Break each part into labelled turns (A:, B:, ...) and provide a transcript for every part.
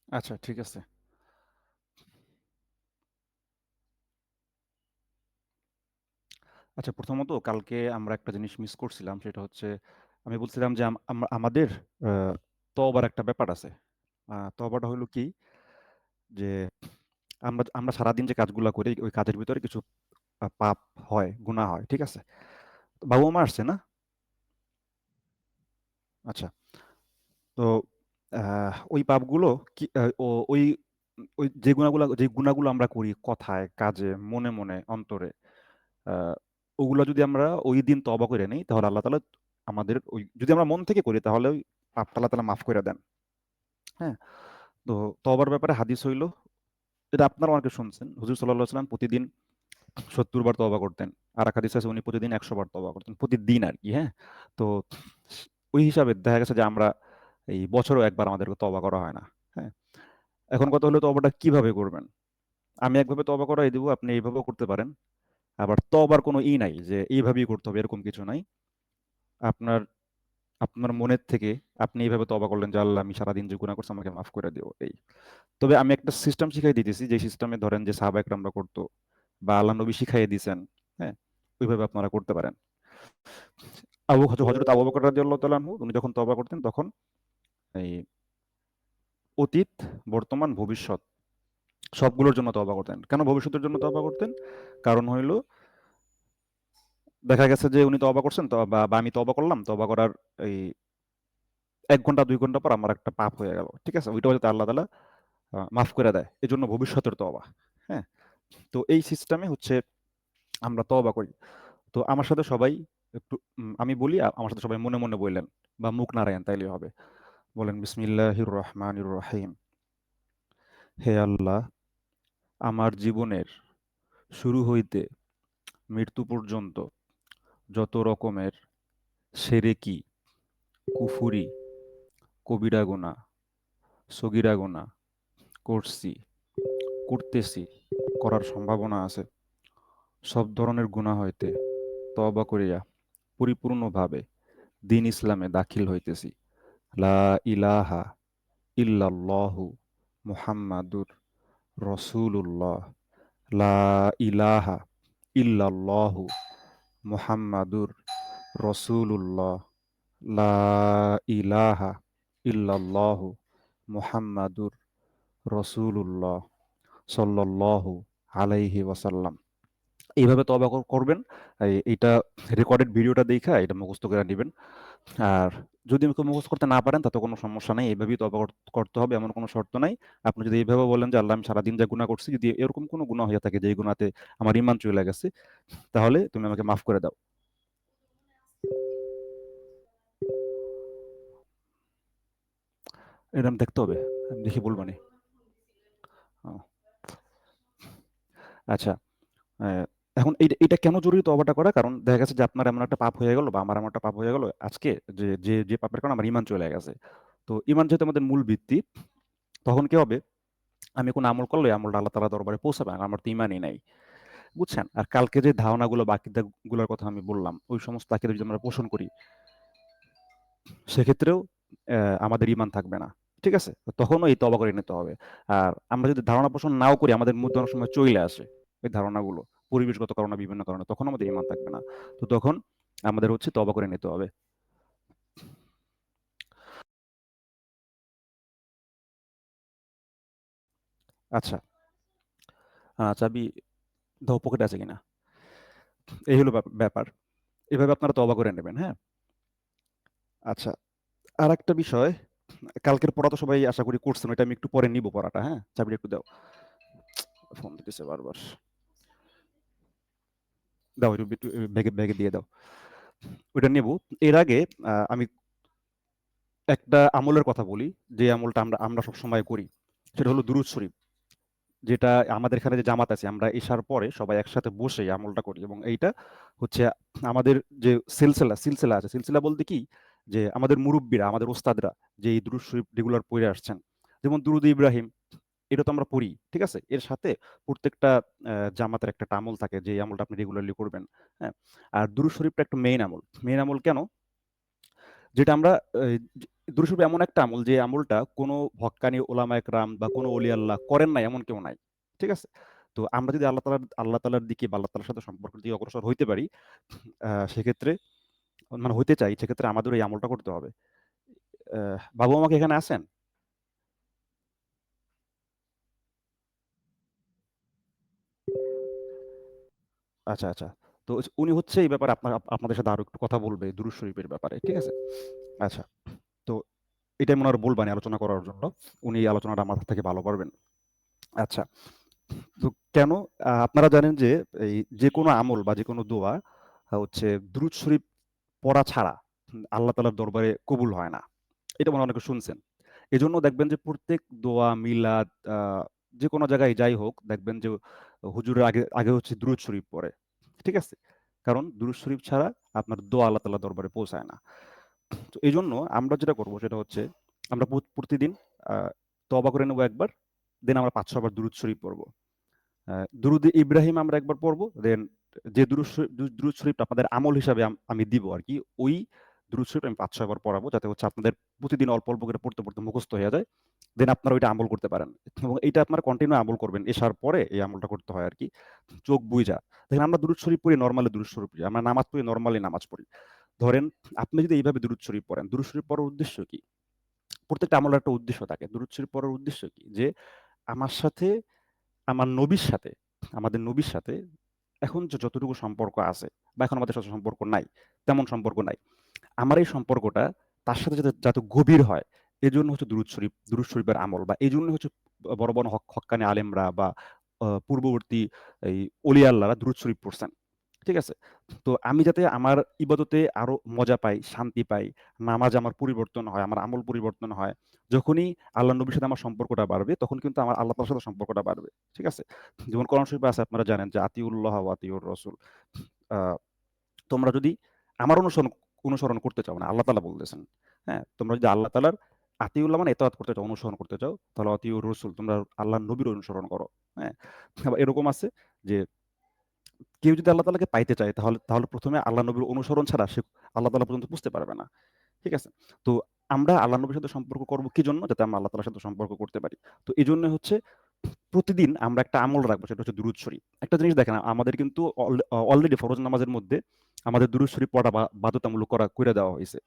A: আচ্ছা, ঠিক আছে। আচ্ছা, প্রথমত কালকে আমরা একটা জিনিস মিস করছিলাম, সেটা হচ্ছে আমি বলছিলাম যে আমাদের তওবার একটা ব্যাপার আছে। তওবাটা হলো কি, যে আমরা আমরা সারাদিন যে কাজগুলা করি ওই কাজের ভিতরে কিছু পাপ হয়, গুনাহ হয়, ঠিক আছে? তো বাবু মা আসছে না? আচ্ছা, তো ওই পাপগুলো কি, ওই ওই যে গুনাহগুলো আমরা করি কথায়, কাজে, মনে মনে, অন্তরে, ওগুলো যদি আমরা ওই দিন তওবা করে নেই তাহলে আল্লাহ তাআলা আমাদের ওই, যদি আমরা মন থেকে করি তাহলে ওই পাপটা আল্লাহ তাআলা মাফ করে দেন। হ্যাঁ? তো তওবার ব্যাপারে হাদিস হইল, এটা আপনারা অনেকে শুনছেন। হুজুর সাল্লাল্লাহু আলাইহি ওয়াসাল্লাম প্রতিদিন ৭০ বার তওবা করতেন। আর এক হাদিস আছে উনি প্রতিদিন ১০০ বার তওবা করতেন। প্রতিদিন আরকি, হ্যাঁ? তো ওই হিসাবে দেখা গেছে যে আমরা এই বছরেও একবার আমাদেরকে তওবা করা হয় না। হ্যাঁ? এখন কথা হলো তওবাটা কিভাবে করবেন? আমি একভাবে তওবা করাই দিব, আপনি এইভাবেও করতে পারেন। আবার তওবার কোনো নাই যে এইভাবেই করতে হবে, এরকম কিছু নাই। আপনার আপনার মনের থেকে আপনি এইভাবে তওবা করলেন যে, "আল্লাহ, আমি সারাদিন যে গুনাহ করছি আমাকে মাফ করে দিও।" এই। তবে আমি একটা সিস্টেম শিখাই দিতেছি, যে সিস্টেমে ধরেন যে সাহাবা একরামরা করতো বা আল্লাহ নবী শিখাইয়ে দিয়েছেন, হ্যাঁ? ওইভাবে আপনারা করতে পারেন। হযরত আবু বকর রাদিয়াল্লাহু তাআলা আনহু উনি যখন তওবা করতেন তখন এই অতীত, বর্তমান, ভবিষ্যৎ সবগুলোর জন্য তওবা করতেন। কেন ভবিষ্যতের জন্য তওবা করতেন? কারণ হইল, দেখা গেছে যে উনি তওবা করছেন বা আমি তওবা করলাম, তওবা করার এই ১ ঘন্টা ২ ঘন্টা পর আমার একটা পাপ হয়ে গেল। ঠিক আছে? ওইটাও যাতে আল্লাহ তাআলা মাফ করে দেয়। এজন্য ভবিষ্যতের তওবা। হ্যাঁ? তো এই সিস্টেমে হচ্ছে আমরা তওবা করি। তো আমার সাথে সবাই একটু, আমি বলি, আমার সাথে সবাই মনে মনে বললেন বা মুখ নাড়ায়েন তাইলেই হবে। বলেন, বিসমিল্লাহির রহমানির রহিম। হে আল্লাহ, আমার জীবনের শুরু হইতে মৃত্যু পর্যন্ত যত রকমের শিরকি, কুফরি, কবিরা গুনাহ, সগীরা গুনাহ করছি, করতেছি, করার সম্ভাবনা আছে, সব ধরনের গুনাহ হইতে তওবা করিয়া পরিপূর্ণভাবে দ্বীন ইসলামে দাখিল হইতেছি। লা ইলাহা ইল্লাল্লাহু মুহাম্মাদুর রাসূলুল্লাহ। লা ইলাহা ইল্লাল্লাহু মুহাম্মাদুর রাসূলুল্লাহ। লা ইলাহা ইল্লাল্লাহু মুহাম্মাদুর রাসূলুল্লাহ সাল্লাল্লাহু আলাইহি ওয়াসাল্লাম। এইভাবে তওবা করবেন। এইটা রেকর্ডেড ভিডিওটা দেইখা এটা মুখস্থ করে নিবেন। আর যদি মুখস্থ করতে না পারেন তাতে কোনো সমস্যা নাই। এভাবেই তওবা করতে হবে এমন কোনো শর্ত নাই। আপনি যদি এইভাবে বলেন যে, "আল্লাহ, আমি সারাদিন যা গুনাহ করছি, যদি এরকম কোনো গুনাহ হইয়া থাকে যেই গুনাহতে আমার ঈমান চইলা গেছে, তাহলে তুমি আমাকে মাফ করে দাও।" এটা আমি দেখতে হবে। আমি দেখে বলবানি। ও, আচ্ছা। অ্যা এখন এইটা কেন জরুরি তওবাটা করা? কারণ দেখা গেছে যে আপনার এমন একটা পাপ হয়ে গেল বা আমার এমন একটা পাপ হয়ে গেল আজকে, যে পাপের কারণে আমার ঈমান চলে গেছে। তো ঈমান যেহেতু আমাদের মূল ভিত্তি, তখন কি হবে? আমি কোন আমল করলে আমলটা আল্লাহ তাআলার দরবারে পৌঁছাবে না। আমার তো ঈমানই নাই। বুঝছেন? আর কালকে যে ধারণাগুলো বা আকীদাগুলোর কথা আমি বললাম, ওই সমস্ত আকীদা যদি আমরা পোষণ করি, সেক্ষেত্রেও আমাদের ঈমান থাকবে না। ঠিক আছে? তো তখনও এই তওবা করে নিতে হবে। আর আমরা যদি ধারণা পোষণ নাও করি, আমাদের মধ্যে অনেক সময় চইলে আসে এই ধারণাগুলো। পরিবেশগত কারণে, বিভিন্ন কারণে। তখন আমাদের ঈমান থাকবে না। তো তখন আমাদের হচ্ছে তওবা করে নিতে হবে। আচ্ছা, চাবি দাও, পকেটে আছে কিনা? এই হলো ব্যাপার। এভাবে আপনারা তওবা করে নেবেন, হ্যাঁ? আচ্ছা, আরেকটা বিষয়, কালকের পড়া তো সবাই আশা করি করছেন। ওইটা আমি একটু পরে নিব পড়াটা, হ্যাঁ? চাবিটা একটু দাও। ফোন দিতেছে বারবার। দাও, একটু ব্যাগে ব্যাগে দিয়ে দাও। ওইটা নেব। এর আগে আমি একটা আমলের কথা বলি, যে আমলটা আমরা আমরা সবসময় করি। সেটা হলো দুরূদ শরীফ। যেটা আমাদের এখানে যে জামাত আছে, আমরা ইশার পরে সবাই একসাথে বসে এই আমলটা করি, এবং এইটা হচ্ছে আমাদের যে সিলসিলা আছে। সিলসিলা বলতে কি? যে আমাদের মুরুব্বিরা, আমাদের ওস্তাদরা যে এই দুরূদ শরীফ রেগুলার পড়ে আসছেন। যেমন দুরুদ ইব্রাহিম, এটা তো আমরা পড়ি। ঠিক আছে? এর সাথে প্রত্যেকটা জামাতের একটা আমল থাকে যে এই আমলটা আপনি রেগুলারলি করবেন। হ্যাঁ? আর দুরূদ শরীফটা একটা মেইন আমল। মেইন আমল কেন? যেটা আমরা এই দুরূদ শরীফ এমন একটা আমল যে আমলটা কোনো হক্কানি ওলামায়ে কেরাম বা কোনো অলি আল্লাহ করেন নাই এমন কেউ নাই। ঠিক আছে? তো আমরা যদি আল্লাহ তাআলার দিকে বা আল্লাহ তাআলার সাথে সম্পর্কের দিকে অগ্রসর হইতে পারি, সেক্ষেত্রে মানে হইতে চাই, সেক্ষেত্রে আমাদের এই আমলটা করতে হবে। বাবু আমাকে এখানে আছেন? আচ্ছা, আচ্ছা। তো উনি হচ্ছে এই ব্যাপারে আপনাদের সাথে আরো একটু কথা বলবে দুরূদ শরীফের ব্যাপারে। ঠিক আছে? আচ্ছা। তো এটাই মনে হয় বলবানি আলোচনা করার জন্য। উনি এই আলোচনাটা আমার থেকে ভালো পারবেন। আচ্ছা। তো কেন আপনারা জানেন যে এই যেকোনো আমল বা যেকোনো দোয়া হচ্ছে দুরূদ শরীফ পড়া ছাড়া আল্লাহ তাআলার দরবারে কবুল হয় না। এটা মনে হয় অনেকে শুনছেন। এজন্য দেখবেন যে প্রত্যেক দোয়া, মিলাদ যেকোনো জায়গায় যাই হোক দেখবেন যে হুজুরের আগে আগে হচ্ছে দুরূদ শরীফ পড়ে। ঠিক আছে? কারণ দুরূদ শরীফ ছাড়া আপনার দোয়া আল্লাহ তাআলার দরবারে পৌঁছায় না। তো এজন্য আমরা যেটা করব সেটা হচ্ছে আমরা প্রতিদিন আ তওবা করে নেব একবার। দেন আমরা ৫০০ বার দুরূদ শরীফ পড়ব। দুরুদে ইব্রাহিম আমরা একবার পড়ব। দেন যে দুরূদ শরীফটা আপনাদের আমল হিসাবে আমি দিব আরকি। ওই দুরূদ শরীফ আমি ৫-৬ বার পড়াবো যাতে হচ্ছে আপনাদের প্রতিদিন অল্প, অল্প করে পড়তে মুখস্থ হয়ে যায়। দেন আপনারা ওইটা আমল করতে পারেন। এবং এইটা আপনারা কন্টিনিউ আমল করবেন। এশার পরে এই আমলটা করতে হয় আরকি। চোখ বুইজা। দেখেন আমরা দুরূদ শরীফ পড়ি নরমালি দুরূদ শরীফ পড়ি। আমরা নামাজ পড়ি নরমালি নামাজ পড়ি। ধরেন আপনি যদি এইভাবে দুরূদ শরীফ পড়েন, দুরূদ শরীফ পড়ার উদ্দেশ্য কি? প্রত্যেকটা আমলের একটা উদ্দেশ্য থাকে। দুরূদ শরীফ পড়ার উদ্দেশ্য কি? যে আমার সাথে আমার নবীর সাথে, আমাদের নবীর সাথে এখন যে যতটুকু সম্পর্ক আছে বা এখন আমাদের সাথে সম্পর্ক নাই, তেমন সম্পর্ক নাই। আমার এই সম্পর্কটা তার সাথে যাতে গভীর হয়, এজন্য হচ্ছে দুরূদ শরীফের আমল বা এজন্য হচ্ছে বড়, বড় হক্কানি আলেমরা বা পূর্ববর্তী এই অলি আল্লাহরা দুরূদ শরীফ পড়ছেন। ঠিক আছে? তো আমি যাতে আমার ইবাদতে আরো মজা পাই, শান্তি পাই, নামাজ আমার পরিবর্তন হয়, আমার আমল পরিবর্তন হয়। যখনই আল্লাহর নবীর সাথে আমার সম্পর্কটা বাড়বে, তখন কিন্তু আমার আল্লাহ তাআলার সাথে সম্পর্কটা বাড়বে। ঠিক আছে? যেমন কোরআন শরীফে আছে আপনারা জানেন যে আতিউল্লাহ ওয়া আতিউর রাসূল। আ তোমরা যদি আমার অনুসরণ করতে চাও, মানে আল্লাহ তাআলা বলতেছেন। হ্যাঁ? তোমরা যদি আল্লাহ তাআলার আতিউল্লাহ মানে ইতাআত করতে চাও, অনুসরণ করতে চাও, তাহলে আতিউর রাসূল তোমরা আল্লাহর নবীর অনুসরণ করো। হ্যাঁ? আবার এরকম আছে যে কেউ যদি আল্লাহ তাআলাকে পাইতে চায় তাহলে তাহলে ১ম এ আল্লাহ নবীর অনুসরণ ছাড়া সে আল্লাহ তাআলা পর্যন্ত বুঝতে পারবে না। ঠিক আছে? তো আমরা আল্লাহ নবীর সাথে সম্পর্ক করব কি জন্য? যাতে আমরা আল্লাহ তাআলার সাথে সম্পর্ক করতে পারি। তো এজন্য হচ্ছে প্রতিদিন আমরা একটা আমল রাখবো সেটা হচ্ছে দুরূদ শরীফ। একটা জিনিস দেখেন আমাদের কিন্তু অলরেডি ফরজ নামাজের মধ্যে আমাদের দুরূদ শরীফ পড়া বাধ্যতামূলক কইরা দেওয়া হইছে।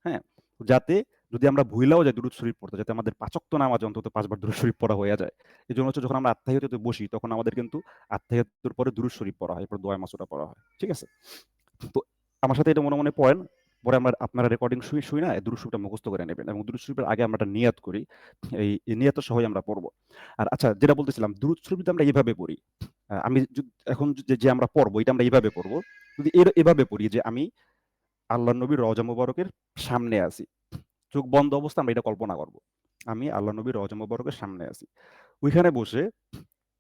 A: হ্যাঁ? যাতে যদি আমরা ভুইলাও যাই দুরূদ শরীফ পড়তে যাতে আমাদের ৫ ওয়াক্ত নামাজে অন্তত ৫ বার দুরূদ শরীফ পড়া হইয়া যায়। এজন্য হচ্ছে যখন আমরা আত্তাহিয়াতুতে বসি তখন আমাদের কিন্তু আত্তাহিয়াতুর পরে দুরূদ শরীফ পড়া হয়। এরপর দোয়া মাসুরা পড়া হয়। ঠিক আছে? তো আমার সাথে এটা মনে, মনে পড়েন। পরে আপনারা রেকর্ডিং শুইনা দুরূদ শরীফটা মুখস্থ করে নেবেন এবং দুরূদ শরীফের আগে আমরা একটা নিয়াত করি। এই নিয়াতের সহই আমরা পড়ব। আর আচ্ছা যেটা বলতেছিলাম দুরূদ শরীফ যদি আমরা এভাবে পড়ি, আমি এখন যে আমরা পড়ব এটা আমরা এভাবে পড়ব। যদি এভাবে পড়ি যে আমি আল্লাহর নবীর রওজা মুবারকের সামনে আছি। চোখ বন্ধ অবস্থায় আমরা এটা কল্পনা করব। আমি আল্লাহর নবীর রওজা মুবারকের সামনে আছি। ওইখানে বসে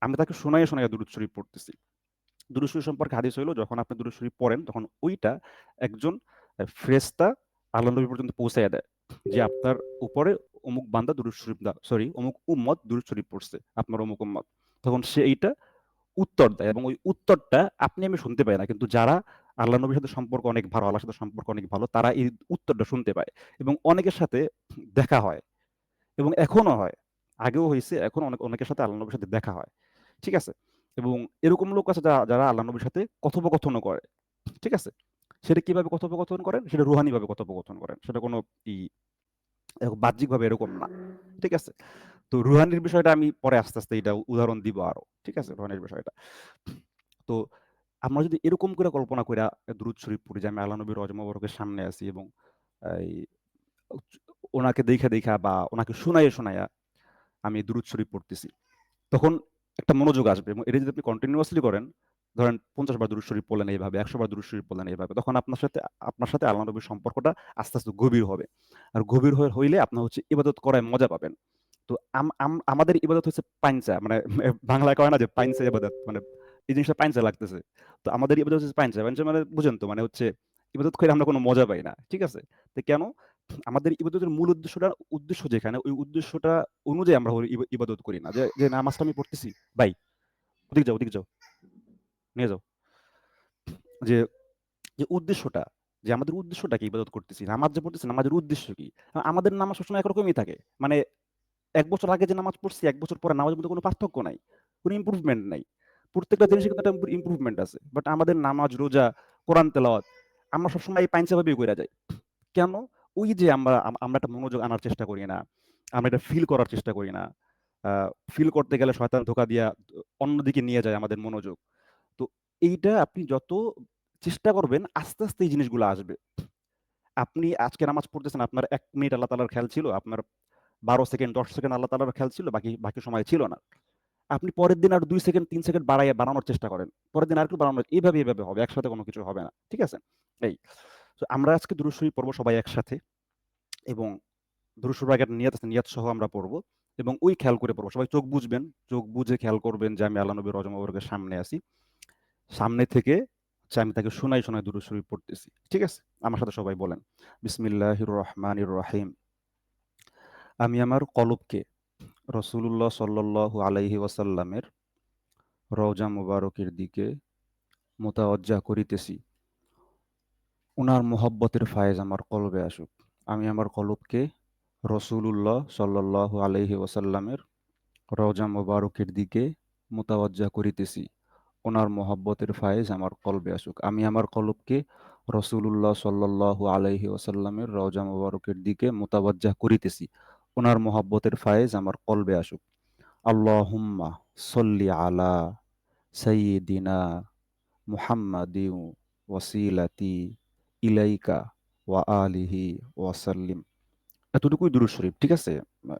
A: আমি তাকে শোনাইয়া, শোনাইয়া দুরূদ শরীফ পড়তেছি। দুরূদ শরীফ সম্পর্কে হাদিস হইলো যখন আপনি দুরূদ শরীফ পড়েন তখন ওইটা একজন ফেরেশতা আল্লাহর নবী পর্যন্ত পৌঁছাইয়া দেয়। যে আপনার উপরে অমুক বান্দা দুরূদ শরীফ সরি অমুক উম্মত দুরূদ শরীফ পড়ছে। আপনার অমুক উম্মত। তখন সে এইটা উত্তর দেয় এবং ওই উত্তরটা আপনি আমি শুনতে পাই না। কিন্তু যারা আল্লাহর নবীর সাথে সম্পর্ক অনেক ভালো, আল্লাহর সাথে সম্পর্ক অনেক ভালো, তারা এই উত্তরটা শুনতে পায় এবং অনেকের সাথে দেখা হয় এবং এখনো হয়। আগেও হইছে, এখন অনেকের সাথে আল্লাহর নবীর সাথে দেখা হয়। ঠিক আছে? এবং এরকম লোক আছে যারা আল্লাহর নবীর সাথে কথোপকথনও করে। ঠিক আছে? সেটা কিভাবে কথোপকথন করেন? সেটা রুহানিভাবে কথোপকথন করেন। সেটা কোনো ই বাহ্যিকভাবে এরকম না। ঠিক আছে? তো রুহানির বিষয়টা আমি পরে আস্তে, আস্তে এটা উদাহরণ দিব আরো। ঠিক আছে? রুহানির বিষয়টা। তো আমরা যদি এরকম করে কল্পনা কইরা দুরূদ শরীফ পড়ি যে আমি আল্লাহ নবীর রওজা মোবারকের সামনে আছি এবং এই ওনাকে দেইখা বা ওনাকে শুনাইয়া, শুনাইয়া আমি দুরূদ শরীফ পড়তেছি। তখন একটা মনোযোগ আসবে এবং এটা যদি আপনি কন্টিনিউয়াসলি করেন, ধরেন ৫০ বার দুরূদ শরীফ পড়লেন এইভাবে, ১০০ বার দুরূদ শরীফ পড়লেন এইভাবে। তখন আপনার সাথে আল্লাহ নবীর সম্পর্কটা আস্তে, আস্তে গভীর হবে। আর গভীর হইলে আপনার হচ্ছে ইবাদত করায় মজা পাবেন। তো আম আম আমাদের ইবাদত হচ্ছে পাইঞ্চা মানে বাংলায় কয় না যে পাইঞ্চা ইবাদত মানে এই জিনিসটা পাইঞ্চা লাগতেছে। তো আমাদের ইবাদত হচ্ছে পাইঞ্চা। পাইঞ্চা মানে বুঝেন তো? মানে হচ্ছে ইবাদত করে আমরা কোনো মজা পাই না। ঠিক আছে? তো কেন? আমাদের ইবাদতের মূল উদ্দেশ্য যেখানে ওই উদ্দেশ্যটা অনুযায়ী আমরা ইবাদত করি না। যে নামাজটা আমি পড়তেছি, ভাই ওদিকে যাও, নিয়ে যাও। যে, যে উদ্দেশ্যটা যে আমাদের উদ্দেশ্যটা কি ইবাদত করতেছি, নামাজ যে পড়তেছি নামাজের উদ্দেশ্য কি। আমাদের নামাজ সবসময় একরকমই থাকে, মানে ১ বছর আগে যে নামাজ পড়ছি ১ বছর পরে নামাজের মধ্যে কোনো পার্থক্য নাই, কোনো ইমপ্রুভমেন্ট নাই। প্রত্যেকটা জিনিসে কিন্তু একটা ইমপ্রুভমেন্ট আছে। বাট আমাদের নামাজ, রোজা, কোরআন তেলাওয়াত আমরা সবসময় এই পাইঞ্চা ভাবেই কইরা যাই। কেন? ওই যে আমরা একটা মনোযোগ আনার চেষ্টা করি না। আমরা এটা ফিল করার চেষ্টা করি না। আ ফিল করতে গেলে শয়তান ধোঁকা দিয়া অন্যদিকে নিয়ে যায় আমাদের মনোযোগ। তো এইটা আপনি যত চেষ্টা করবেন আস্তে, আস্তে এই জিনিসগুলো আসবে। আপনি আজকে নামাজ পড়তেছেন, আপনার ১ মিনিট আল্লাহ তাআলার খেয়াল ছিল, আপনার ১২ সেকেন্ড ১০ সেকেন্ড আল্লাহ তাআলার খেয়াল ছিল, বাকি সময় ছিল না। আপনি পরের দিন আর ২ সেকেন্ড ৩ সেকেন্ড বাড়ানোর চেষ্টা করেন। পরের দিন আরেকটু বাড়ানোর, এভাবে হবে। একসাথে কোনো কিছু হবে না। ঠিক আছে? এই। তো আমরা আজকে দুরূদ শরীফ পড়ব সবাই একসাথে, এবং দুরূদ শরীফের আগে একটা নিয়াত আছে, নিয়াত সহ আমরা পড়ব এবং ওই খেয়াল করে পড়ব। সবাই চোখ বুজবেন। চোখ বুজে খেয়াল করবেন যে আমি আল্লাহ নবীর রওজা মোবারকের সামনে আছি। সামনে থেকে আমি তাকে শোনায় দুরূদ শরীফ পড়তেছি। ঠিক আছে? আমার সাথে সবাই বলেন। বিসমিল্লাহির রহমানির রহিম। আমি আমার কলবকে রাসূলুল্লাহ সাল্লাল্লাহু আলাইহি ওয়াসাল্লামের রওজা মুবারকের দিকে মোতাওয়াজ্জা করিতেছি। উনার মোহাব্বতের ফায়েজ আমার কলবে আসুক। আমি আমার কলবকে রাসূলুল্লাহ সাল্লাল্লাহু আলাইহি ওয়াসাল্লামের রওজা মুবারকের দিকে মোতাওয়াজ্জা করিতেছি। উনার মোহাব্বতের ফায়েজ আমার কলবে আসুক। আমি আমার কলবকে রাসূলুল্লাহ সাল্লাল্লাহু আলাইহি ওয়াসাল্লামের রওজা মুবারকের দিকে মোতাওয়াজ্জা করিতেছি। উনার মোহাব্বতের ফায়েজ আমার কলবে আসুক। আল্লাহুম্মা সল্লি আলা সাইয়্যিদিনা মুহাম্মাদিন ওয়াসিলাতি ইলাইকা ওয়া আলিহি ওয়াসাল্লিম। এতটুকুই দুরূদ শরীফ। ঠিক আছে? আ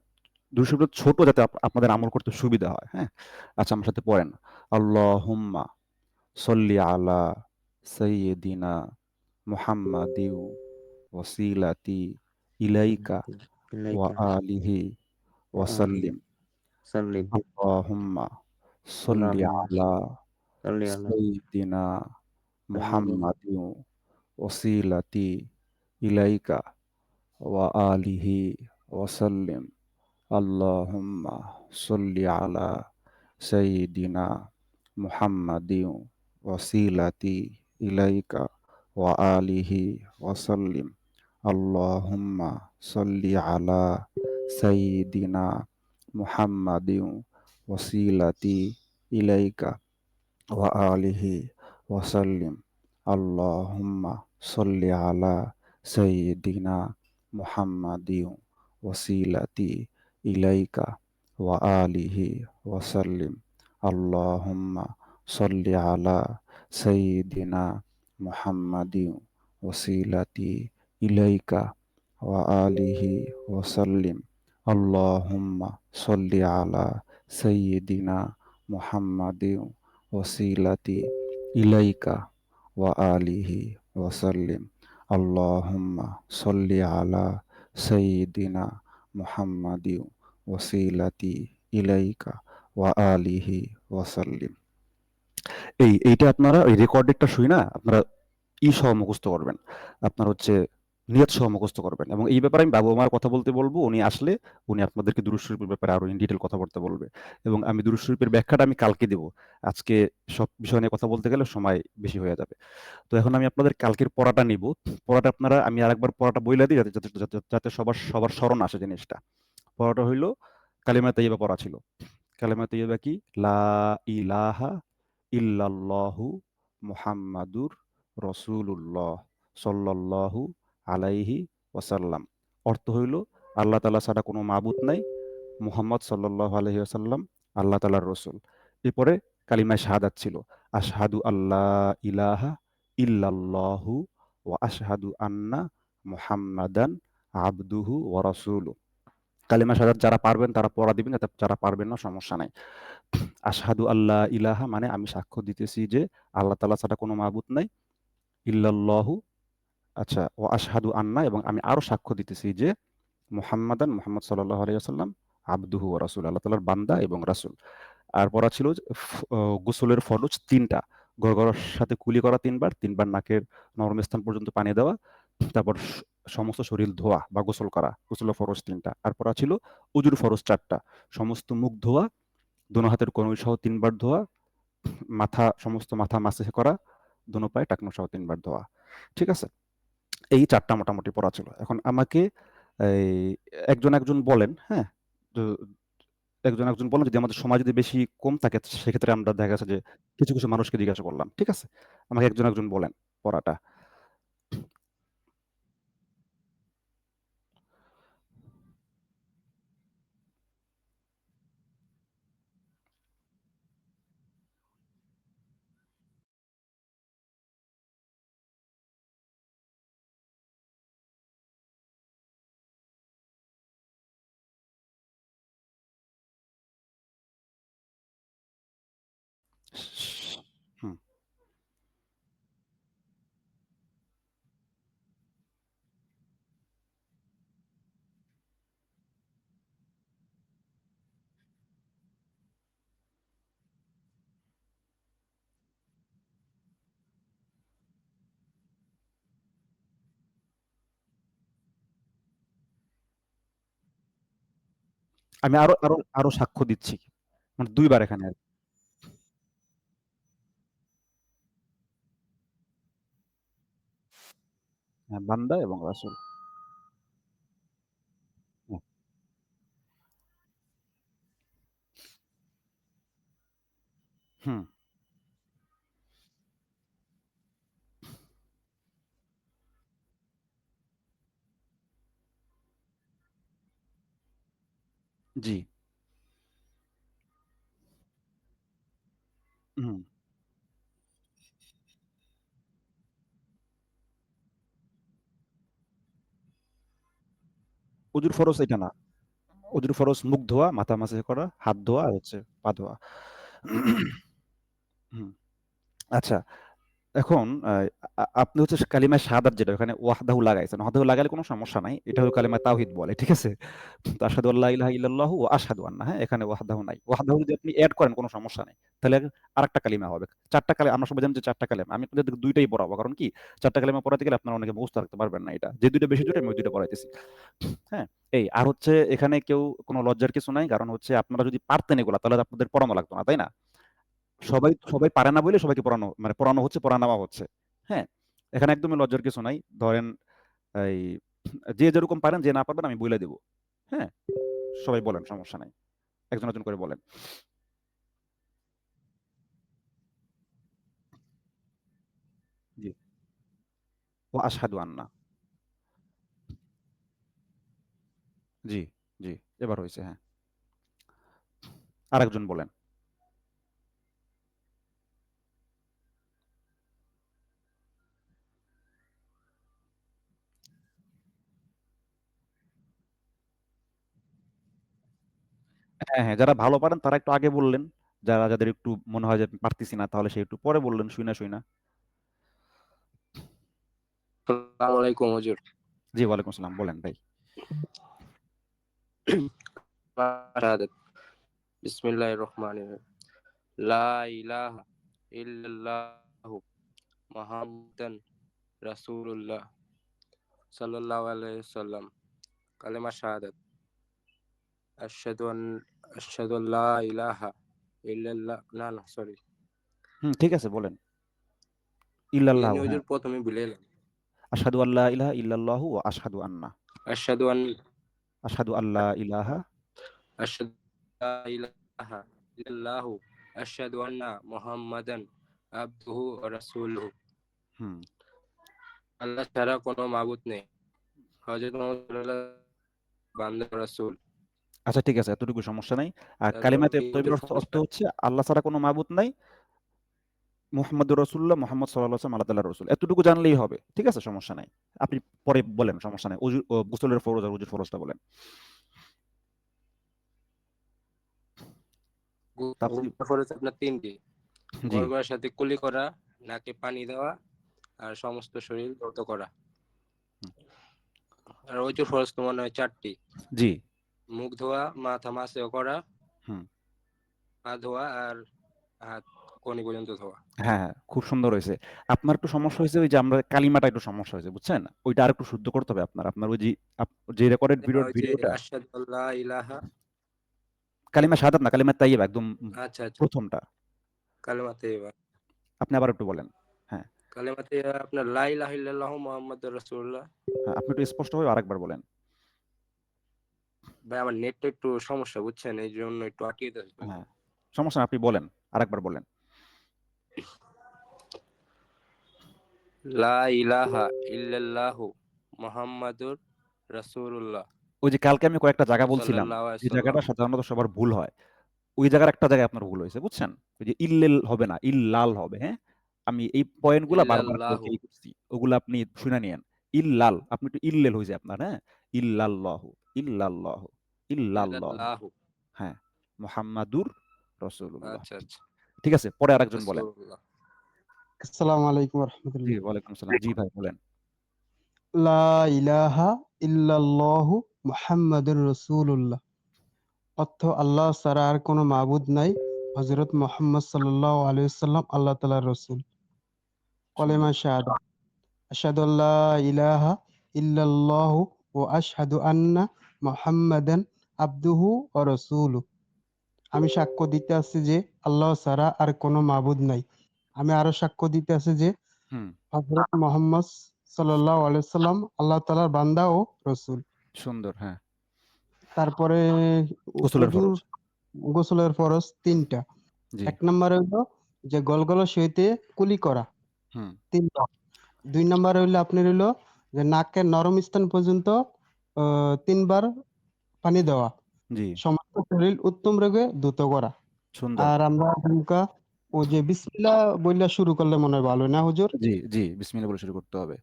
A: দুরূদ শরীফটা ছোট, যাতে আপনাদের আমল করতে সুবিধা হয়। হ্যাঁ? আচ্ছা, আমার সাথে পড়েন। আল্লাহুম্মা সল্লি আলা সাইয়্যিদিনা মুহাম্মাদিন ওয়াসিলাতি ইলাইকা ওয়া
B: ইলাইকা
A: আলিহি
B: ওয়া আলিহি
A: ওয়াসাল্লিম।
B: সাল্লিম।
A: আল্লাহুম্মা সল্লি
B: আল্লাহুম্মা
A: আলা
B: সাল্লি আলা
A: সাইয়্যিদিনা
B: সাইয়্যিদিনা
A: মুহাম্মাদিন ওয়াসিলাতি ইলাইকা ওয়া আলিহি ওয়াসাল্লিম। আল্লাহুম্মা সল্লি আলা সাইয়্যিদিনা মুহাম্মাদিন ওয়াসিলাতি ইলাইকা ওয়া আলিহি ওয়াসাল্লিম। আল্লাহুম্মা সল্লি আলা সাইয়্যিদিনা মুহাম্মাদিন ওয়াসিলাতি ইলাইকা ওয়া আলিহি ওয়াসাল্লিম। আল্লাহুম্মা সল্লি আলা সাইয়্যিদিনা মুহাম্মাদিন ওয়াসিলাতি ইলাইকা ওয়া আলিহি ওয়াসাল্লিম। আল্লাহুম্মা সল্লি আলা সাইয়্যিদিনা মুহাম্মাদিন ওয়াসিলাতি ইলাইকা ওয়া আলিহি ওয়াসাল্লিম। আল্লাহুম্মা সল্লি আলা সাইয়্যিদিনা মুহাম্মাদিন ওয়াসিলাতি ইলাইকা ওয়া আলিহি ওয়াসাল্লিম। আল্লাহুম্মা সল্লি আলা সাইয়্যিদিনা মুহাম্মাদিন ওয়াসিলাতি ইলাইকা ওয়া আলিহি ওয়াসাল্লিম। এইটা আপনারা ওই রেকর্ডেডটা শুই না, আপনারা সহ মুখস্থ করবেন। আপনার হচ্ছে নিয়ত সহ মুখস্থ করবেন, এবং এই ব্যাপারে আমি বাবা-মার কথা বলতে বলব। উনি আসলে উনি আপনাদেরকে দুরূদ শরীফের ব্যাপারে আরো ইন ডিটেইল কথা বলতে বলবে, এবং আমি দুরূদ শরীফের ব্যাখ্যাটা আমি কালকে দেব। আজকে সব বিষয় নিয়ে কথা বলতে গেলে সময় বেশি হয়ে যাবে। তো এখন আমি আপনাদের কালকের পড়াটা নিব। পড়াটা আপনারা, আমি আরেকবার পড়াটা বইলা দিই, যাতে সবার সবার স্মরণ আসে জিনিসটা। পড়াটা হইল কালিমা তাইয়্যিবা পড়া ছিল। কালিমা তাইয়্যিবা কি? লা ইলাহা ইল্লাল্লাহু মুহাম্মাদুর রাসূলুল্লাহ সাল্লাল্লাহু আলাইহি ওয়াসাল্লাম। অর্থ হইল, আল্লাহ তাআলা ছাড়া কোনো মাবুদ নাই, মুহাম্মদ সাল্লাল্লাহু আলাইহি ওয়াসাল্লাম আল্লাহ তাআলার রাসূল। এরপরে কালিমায়ে শাহাদাত ছিল, আশহাদু আল্লা ইলাহা ইল্লাল্লাহু ওয়া আশহাদু আন্না মুহাম্মাদান আবদুহু ওয়া রাসূলুহু। কালিমা শাহাদাত যারা পারবেন তারা পড়া দিবেন, যারা পারবেন না সমস্যা নাই। আশহাদু আল্লা ইলাহা মানে আমি সাক্ষ্য দিতেছি যে আল্লাহ তাআলা ছাড়া কোনো মাবুদ নাই, ইল্লাল্লাহু, আচ্ছা, ও আশহাদু আন্না, এবং আমি আরো সাক্ষ্য দিতেছি যে মুহাম্মদ সাল্লাল্লাহু আলাইহি ওয়াসাল্লাম আবদুহু ওয়া রাসূল, আল্লাহ তাআলার বান্দা এবং রাসূল। আর পড়া ছিল যে গোসলের ফরজ ৩টা। গড়গড়ার সাথে কুলি করা ৩ বার, ৩ বার নাকের নরম স্থান পর্যন্ত পানি দেওয়া। তারপর সমস্ত শরীর ধোয়া বা গোসল করা। গোসলের ফরজ ৩টা। আর পড়া ছিল উজুর ফরজ ৪টা। সমস্ত মুখ ধোয়া, দোনো হাতের কনুই সহ ৩ বার ধোয়া, সমস্ত মাথা মাসিহ করা, দোনো পায়ে টাকনু সহ ৩ বার ধোয়া। ঠিক আছে? এই ৪ টা মোটামুটি পড়া ছিল। এখন আমাকে এই একজন বলেন, হ্যাঁ? তো একজন বলেন যদি আমাদের সময় যদি বেশি কম থাকে সেক্ষেত্রে আমরা দেখা গেছে যে কিছু মানুষকে জিজ্ঞাসা করলাম। ঠিক আছে? আমাকে একজন বলেন পড়াটা। হুম। আমি আরো সাক্ষ্য দিচ্ছি। মানে ২ বার এখানে আরকি। হ্যাঁ, বান্দা এবং রাসূল। হুম, হুম, জি। হুম। অজুর ফরজ এটা না। অজুর ফরজ মুখ ধোয়া, মাথা মাসাজ করা, হাত ধোয়া আর হচ্ছে পা ধোয়া। হুম, আচ্ছা। এখন আপনি হচ্ছে কালিমায়ে শাহাদাত যেটা ওখানে ওয়াহদাহু লাগাইছেন। ওয়াহদাহু লাগালে কোনো সমস্যা নাই। এটা হলো কালিমায়ে তাওহীদ বলে। ঠিক আছে? তো আশহাদু আল্লা ইলাহা ইল্লাল্লাহু ওয়া আশহাদু আন্না, হ্যাঁ? এখানে ওয়াহদাহু নাই। ওয়াহদাহু যদি আপনি এড করেন কোনো সমস্যা নাই। তাহলে আরেকটা কালিমা হবে। ৪ টা আমরা সবাই জানি যে ৪ টা কালিমা। আমি আপনাদের ২ টাই পড়াবো। কারণ কি ৪ টা কালিমা পড়াতে গেলে আপনারা অনেকে মুখস্থ রাখতে পারবেন না এটা। যে ২ টা বেশি জোরে আমি ওই ২ টা পড়াইতেছি। হ্যাঁ? আর হচ্ছে এখানে কেউ কোনো লজ্জার কিছু নাই। কারণ হচ্ছে আপনারা যদি পারতেন এগুলা তাহলে আপনাদের পড়ানো লাগতো না, তাই না? সবাই পারে না বলে সবাইকে পড়ানো হচ্ছে, নেওয়া হচ্ছে। হ্যাঁ? এখানে একদমই লজ্জার কিছু নাই। ধরেন এই যে যেরকম পারেন, যে না পারবেন আমি বইলা দিব। হ্যাঁ? সবাই বলেন, সমস্যা নাই। একজন করে বলেন। জি। ওয়া আশহাদু আন্না। জি, জি। এবার হইছে, হ্যাঁ। আরেকজন বলেন। হ্যাঁ, যারা ভালো পারেন তারা একটু আগে বললেন। যাদের একটু মনে হয় যে পারতেছি না তাহলে সে একটু পরে বললেন শুইনা।
C: আসসালামু আলাইকুম হুজুর।
A: জি, ওয়ালাইকুম আসসালাম। বলেন ভাই।
C: শাহাদাত। বিসমিল্লাহির রহমানির রহিম। লা ইলাহা ইল্লাল্লাহু মুহাম্মাদান রাসূলুল্লাহ সাল্লাল্লাহু আলাইহি ওয়াসাল্লাম। কালেমা শাহাদাত। আশহাদু আন আশহাদু আল্লা ইলাহা না সরি।
A: হুম, ঠিক আছে বলেন।
C: কি
A: ইল্লাল্লাহু,
C: জানি
A: হ্যাঁ।
C: হুজুর প্রথমে ভুলে গেলাম।
A: আশহাদু আল্লা ইলাহা ইল্লাল্লাহু ওয়া আশহাদু আন্না।
C: আশহাদু আন
A: আশহাদু আল্লা ইলাহা।
C: আশহাদু লা ইলাহা ইল্লাল্লাহু আশহাদু আন্না মুহাম্মাদান আবদুহু ওয়া রাসূলুহু।
A: হুম।
C: আল্লাহ ছাড়া কোনো মাবুদ নেই। হযরত মুহাম্মদ বান্দা রাসূল।
A: আচ্ছা, ঠিক আছে, এতটুকু সমস্যা নাই। আর
C: তারপর
A: কালিমায়ে
C: ওজুর
A: তয়্যিবার অর্থ
C: ফরজটা
A: হচ্ছে আল্লাহ ছাড়া কোনো মাবুদ নাই। মুহাম্মাদুর রাসূলুল্লাহ, মুহাম্মদ সাল্লাল্লাহু আলাইহি ওয়াসাল্লাম আল্লাহ তাআলার রাসূল। এতটুকু জানলেই হবে। ঠিক আছে? সমস্যা নাই। আপনি পরে বলেন, সমস্যা নাই। গোসলের ফরজ আর ওজুর ফরজটা বলেন। তারপর
C: ওজুর ফরজ আপনার ৩টি।
A: জি,
C: গড়গড়ার সাথে কুলি করা, নাকে পানি দেওয়া আর সমস্ত শরীর ধৌত করা।
A: হুম,
C: আর ওজুর ফরজ তো মনে হয় ৪টি।
A: জি,
C: মুখ ধোয়া, মাথা মাসেও করা,
A: হুম।
C: পা ধোয়া আর হাত কনি পর্যন্ত ধোয়া।
A: হ্যাঁ, খুব সুন্দর হইছে। আপনার একটু সমস্যা হইছে ওই যে আমরা কালিমাটা একটু সমস্যা হয়েছে, বুঝছেন? ওইটা আরেকটু শুদ্ধ করতে হবে আপনার। আপনার ওই যে আপ যে রেকর্ডেড
C: ওই যে
A: ভিডিওটা
C: আশহাদু আল্লা ইলাহা
A: কালিমা শাহাদাত না, কালিমা তাইয়্যিবা একদম
C: আচ্ছা,
A: ১ম টা।
C: কালেমা তাইয়্যিবা।
A: আপনি আবার একটু বলেন। হ্যাঁ।
C: কালেমা তৈয়বা আপনার লা ইলাহা ইল্লাল্লাহু মুহাম্মাদুর রাসূলুল্লাহ।
A: হ্যাঁ, আপনি একটু স্পষ্টভাবে আরেকবার বলেন।
C: ভাই আমার নেটটা একটু সমস্যা বুঝছেন, এই জন্য একটু আটকে যাচ্ছে।
A: হ্যাঁ, সমস্যা না, আপনি বলেন, আরেকবার বলেন।
C: লা ইলাহা ইল্লাল্লাহু মুহাম্মাদুর রাসূলুল্লাহ
A: ওই যে কালকে আমি কয়েকটা জায়গা বলছিলাম,
C: সাল্লাল্লাহু আলাইহি
A: যে
C: সাল্লাম।
A: জায়গাটা সাধারণত সবার ভুল হয়। ওই জায়গার একটা জায়গায় আপনার ভুল হয়েছে, বুঝছেন? ওই যে ইল্লেল হবে না, ইল্লাল হবে, হ্যাঁ? আমি এই পয়েন্টগুলা বারবার
C: ইল্লাল্লাহু।
A: কালকেই করছি। ওগুলা আপনি শুনে নিয়েন। ইল্লাল, আপনি একটু ইল্লেল হইছে আপনার, হ্যাঁ? ইল্লাল্লাহু, ইল্লাল্লাহু, ইল্লাল্লাহু।
C: ইল্লাল্লাহু।
A: হ্যাঁ, মুহাম্মাদুর রাসূলুল্লাহ।
C: আচ্ছা, আচ্ছা।
A: ঠিক আছে, পরে আরেকজন বলেন।
C: রাসূলুল্লাহ।
D: আসসালামু আলাইকুম
A: জি,
D: রহমতুল্লাহ।
A: ওয়ালাইকুম আসসালাম। জি ভাই বলেন।
D: লা ইলাহা ইল্লাল্লাহু মুহাম্মাদুর রাসূলুল্লাহ। অর্থ আল্লাহ ছাড়া আর কোনো মাবুদ নাই। হযরত মুহাম্মদ সাল্লাল্লাহু আলাইহি ওয়াসাল্লাম আল্লাহ তাআলার রাসূল।
A: সুন্দর।
D: কলেমা শাহাদাত। আশহাদু আল্লা ইলাহা ইল্লাল্লাহু ওয়া আশহাদু আন্না মুহাম্মাদান আবদুহু ওয়া রাসূলুহু। আমি সাক্ষ্য দিতে আছি যে আল্লাহ ছাড়া আর কোনো মাবুদ নাই। আমি আরো সাক্ষ্য দিতে আছি যে
A: হুম,
D: হযরত মুহাম্মদ সাল্লাল্লাহু আলাইহি ওয়াসাল্লাম আল্লাহ তাআলার বান্দা ও রাসূল।
A: সুন্দর, হ্যাঁ।
D: তারপরে
A: গোসলের
D: উজুর
A: ফরজ।
D: গোসলের ফরজ ৩ টা।
A: জি,
D: ১ নাম্বার হইলো যে গলগল সহিতে কুলি করা
A: হুম,
D: ৩ বার। ২ নাম্বার হইলো আপনার হইলো যে নাকের নরম স্থান পর্যন্ত ৩ বার পানি দেওয়া।
A: জি,
D: সমস্ত শরীর উত্তম রোগে ধৌত করা।
A: সুন্দর।
D: আর আমরা হুমকা ও যে বিসমিল্লাহ বইলা শুরু করলে মনে হয় ভালো, না হুজুর?
A: জি, জি, বিসমিল্লাহ বলে শুরু করতে হবে।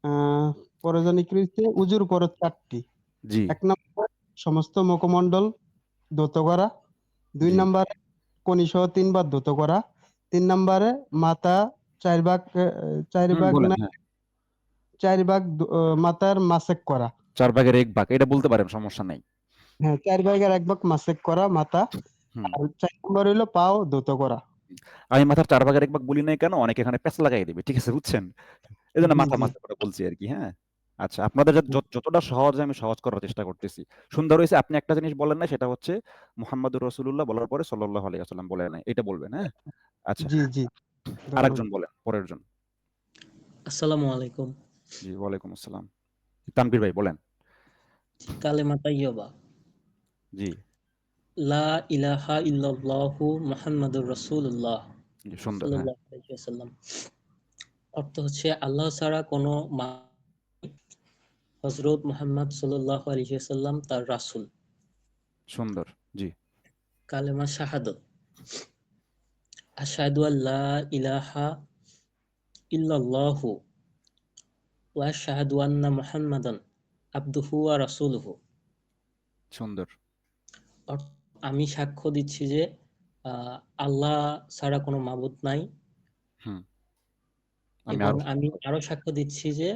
D: আ পরে জানি কি হইছে উজুর ফরজ ৪ টি।
A: জি,
D: ১ নাম্বার সমস্ত মুখমণ্ডল ধৌত করা। ২
A: জি,
D: নাম্বারে কনিসহ ৩ বার ধৌত করা। ৩ নাম্বারে মাথা ৪ ভাগ ৪
A: হুম,
D: ভাগ
A: বলেন,
D: না
A: হ্যাঁ।
D: ৪ ভাগ মাথার মাসেক করা।
A: ৪ ভাগের ১ ভাগ। এটা বলতে পারেন, সমস্যা নাই।
D: হ্যাঁ, ৪ ভাগের ১ ভাগ মাসেক করা মাথা।
A: হুম।
D: আর ৪ নাম্বার হইলো পাও ধৌত করা।
A: আমি মাথার ৪ ভাগের ১ ভাগ বলি নাই কেন? অনেকে এখানে প্যাঁচ লাগাই দিবে। ঠিক আছে, বুঝছেন? এজন্য
D: জি,
A: মাথা,
D: জি।
A: মাথা করে বলছি আরকি, হ্যাঁ? আচ্ছা, আপনাদের যতটা সহজ আমি সহজ করার চেষ্টা করতেছি। সুন্দর হইছে, আপনি একটা জিনিস বলেন নাই, সেটা হচ্ছে মুহাম্মাদুর রাসূলুল্লাহ বলার পরে সাল্লাল্লাহু আলাইহি ওয়াসাল্লাম বলেন নাই। এটা বলবেন, হ্যাঁ? আচ্ছা,
D: জি, জি।
A: আরেকজন
D: ধন্যবাদ।
A: বলেন, পরের জন।
E: আসসালামু আলাইকুম।
A: জি, ওয়ালাইকুম আসসালাম। তানভীর ভাই বলেন।
E: কালেমা তাইয়্যিবা।
A: জি,
E: লা ইলাহা ইল্লাল্লাহু মুহাম্মাদুর রাসূলুল্লাহ
A: জি, সুন্দর, হ্যাঁ।
E: সাল্লাল্লাহু আলাইহি ওয়াসাল্লাম। অর্থ হচ্ছে আল্লাহ ছাড়া কোনো হযরত মুহাম্মদ সাল্লাল্লাহু আলাইহি ওয়াসাল্লাম তার রাসূল।
A: সুন্দর। জি,
E: কালেমা শাহাদাত। আশহাদু আল্লা ইলাহা ইল্লাল্লাহু ওয়া আশহাদু আন্না মুহাম্মাদান আবদুহু ওয়া রাসূলুহু।
A: সুন্দর।
E: আমি সাক্ষ্য দিচ্ছি যে আহ, আল্লাহ ছাড়া কোনো মাবুদ নাই
A: হুম, আমি
E: এবং
A: আরো
E: আমি আরো সাক্ষ্য দিচ্ছি যে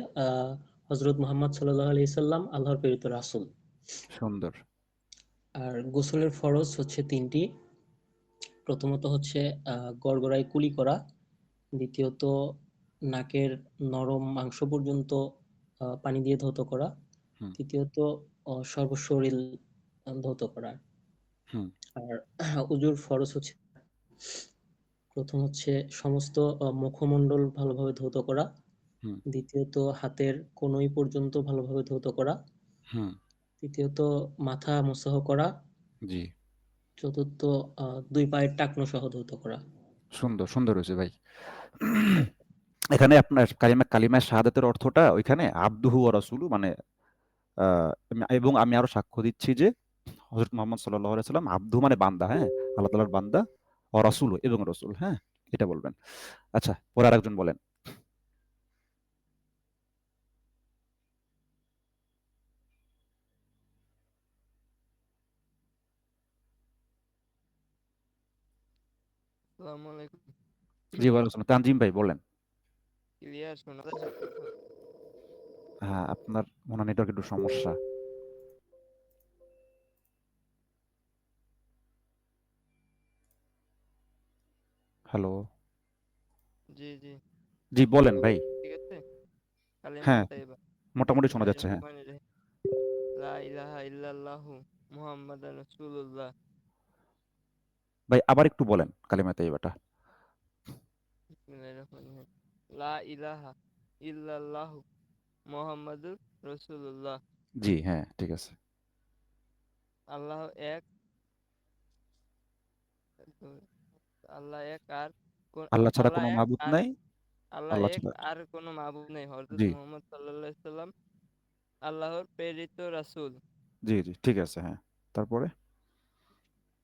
E: হযরত মুহাম্মদ সাল্লাল্লাহু আলাইহি সাল্লাম আল্লাহর প্রেরিত রাসূল।
A: সুন্দর।
E: আর গোসলের ফরজ হচ্ছে ৩টি। প্রথমত হচ্ছে গড়গড়ায় কুলি করা, দ্বিতীয়ত নাকের নরম মাংস পর্যন্ত পানি দিয়ে ধৌত করা,
A: হুম,
E: তৃতীয়ত সর্বশরীর ধৌত করা।
A: হুম,
E: আর উজুর ফরজ হচ্ছে প্রথম হচ্ছে সমস্ত মুখমণ্ডল ভালোভাবে ধৌত করা,
A: হুম,
E: দ্বিতীয়ত হাতের কনুই পর্যন্ত ভালোভাবে ধৌত করা,
A: হুম,
E: তৃতীয়ত মাথা মুসাহ করা,
A: জি,
E: চতুর্থ ২ পায়ের টাকনু সহ ধৌত করা।
A: সুন্দর, সুন্দর হয়েছে ভাই। এখানে আপনার কালিমায়ে শাহাদাতের অর্থটা ওইখানে আবদুহু ওয়া রাসূলু, মানে এবং আমি আরো সাক্ষ্য দিচ্ছি যে হযরত মুহাম্মদ সাল্লাল্লাহু আলাইহি ওয়াসাল্লাম আব্দু মানে বান্দা, হ্যাঁ? আল্লাহ তাআলার বান্দা, ওয়া রাসূলু এবং রাসূল, হ্যাঁ? এটা বলবেন। আচ্ছা, পরে আরেকজন বলেন।
F: আসসালামু আলাইকুম।
A: জি, ওয়ালাইকুম আসসালাম। তানজিম ভাই বলেন।
F: ক্লিয়ার শোনা যাচ্ছে কথা?
A: হ্যাঁ, আপনার মনে হয় নেটওয়ার্ক একটু সমস্যা। হ্যালো?
F: জি, জি।
A: জি, বলেন ভাই।
F: ঠিক আছে? কালিমা
A: হ্যাঁ,
F: তাইয়্যিবা।
A: মোটামুটি শোনা যাচ্ছে, হ্যাঁ।
F: বিসমিল্লাহির রহমানির রহিম। লা ইলাহা ইল্লাল্লাহু মুহাম্মাদান রাসূলুল্লাহ।
A: ভাই আবার একটু বলেন কালিমায়ে তাইয়্যিবাটা।
F: বিসমিল্লাহির রহমানির রহিম। লা ইলাহা ইল্লাল্লাহু মুহাম্মাদুর রাসূলুল্লাহ।
A: জি, হ্যাঁ, ঠিক আছে।
F: আল্লাহ এক, আল্লাহ এক আর
A: আল্লাহ ছাড়া
F: আল্লাহ
A: কোনো
F: এক
A: মাবুদ
F: আর
A: নাই।
F: আল্লাহ
A: আল্লাহ
F: এক
A: ছাড়া
F: আর কোনো মাবুদ নেই। হযরত
A: জি,
F: মুহাম্মদ সাল্লাল্লাহু আলাইহি সাল্লাম আল্লাহর প্রেরিত রাসূল।
A: জি, জি, ঠিক আছে, হ্যাঁ। তারপরে?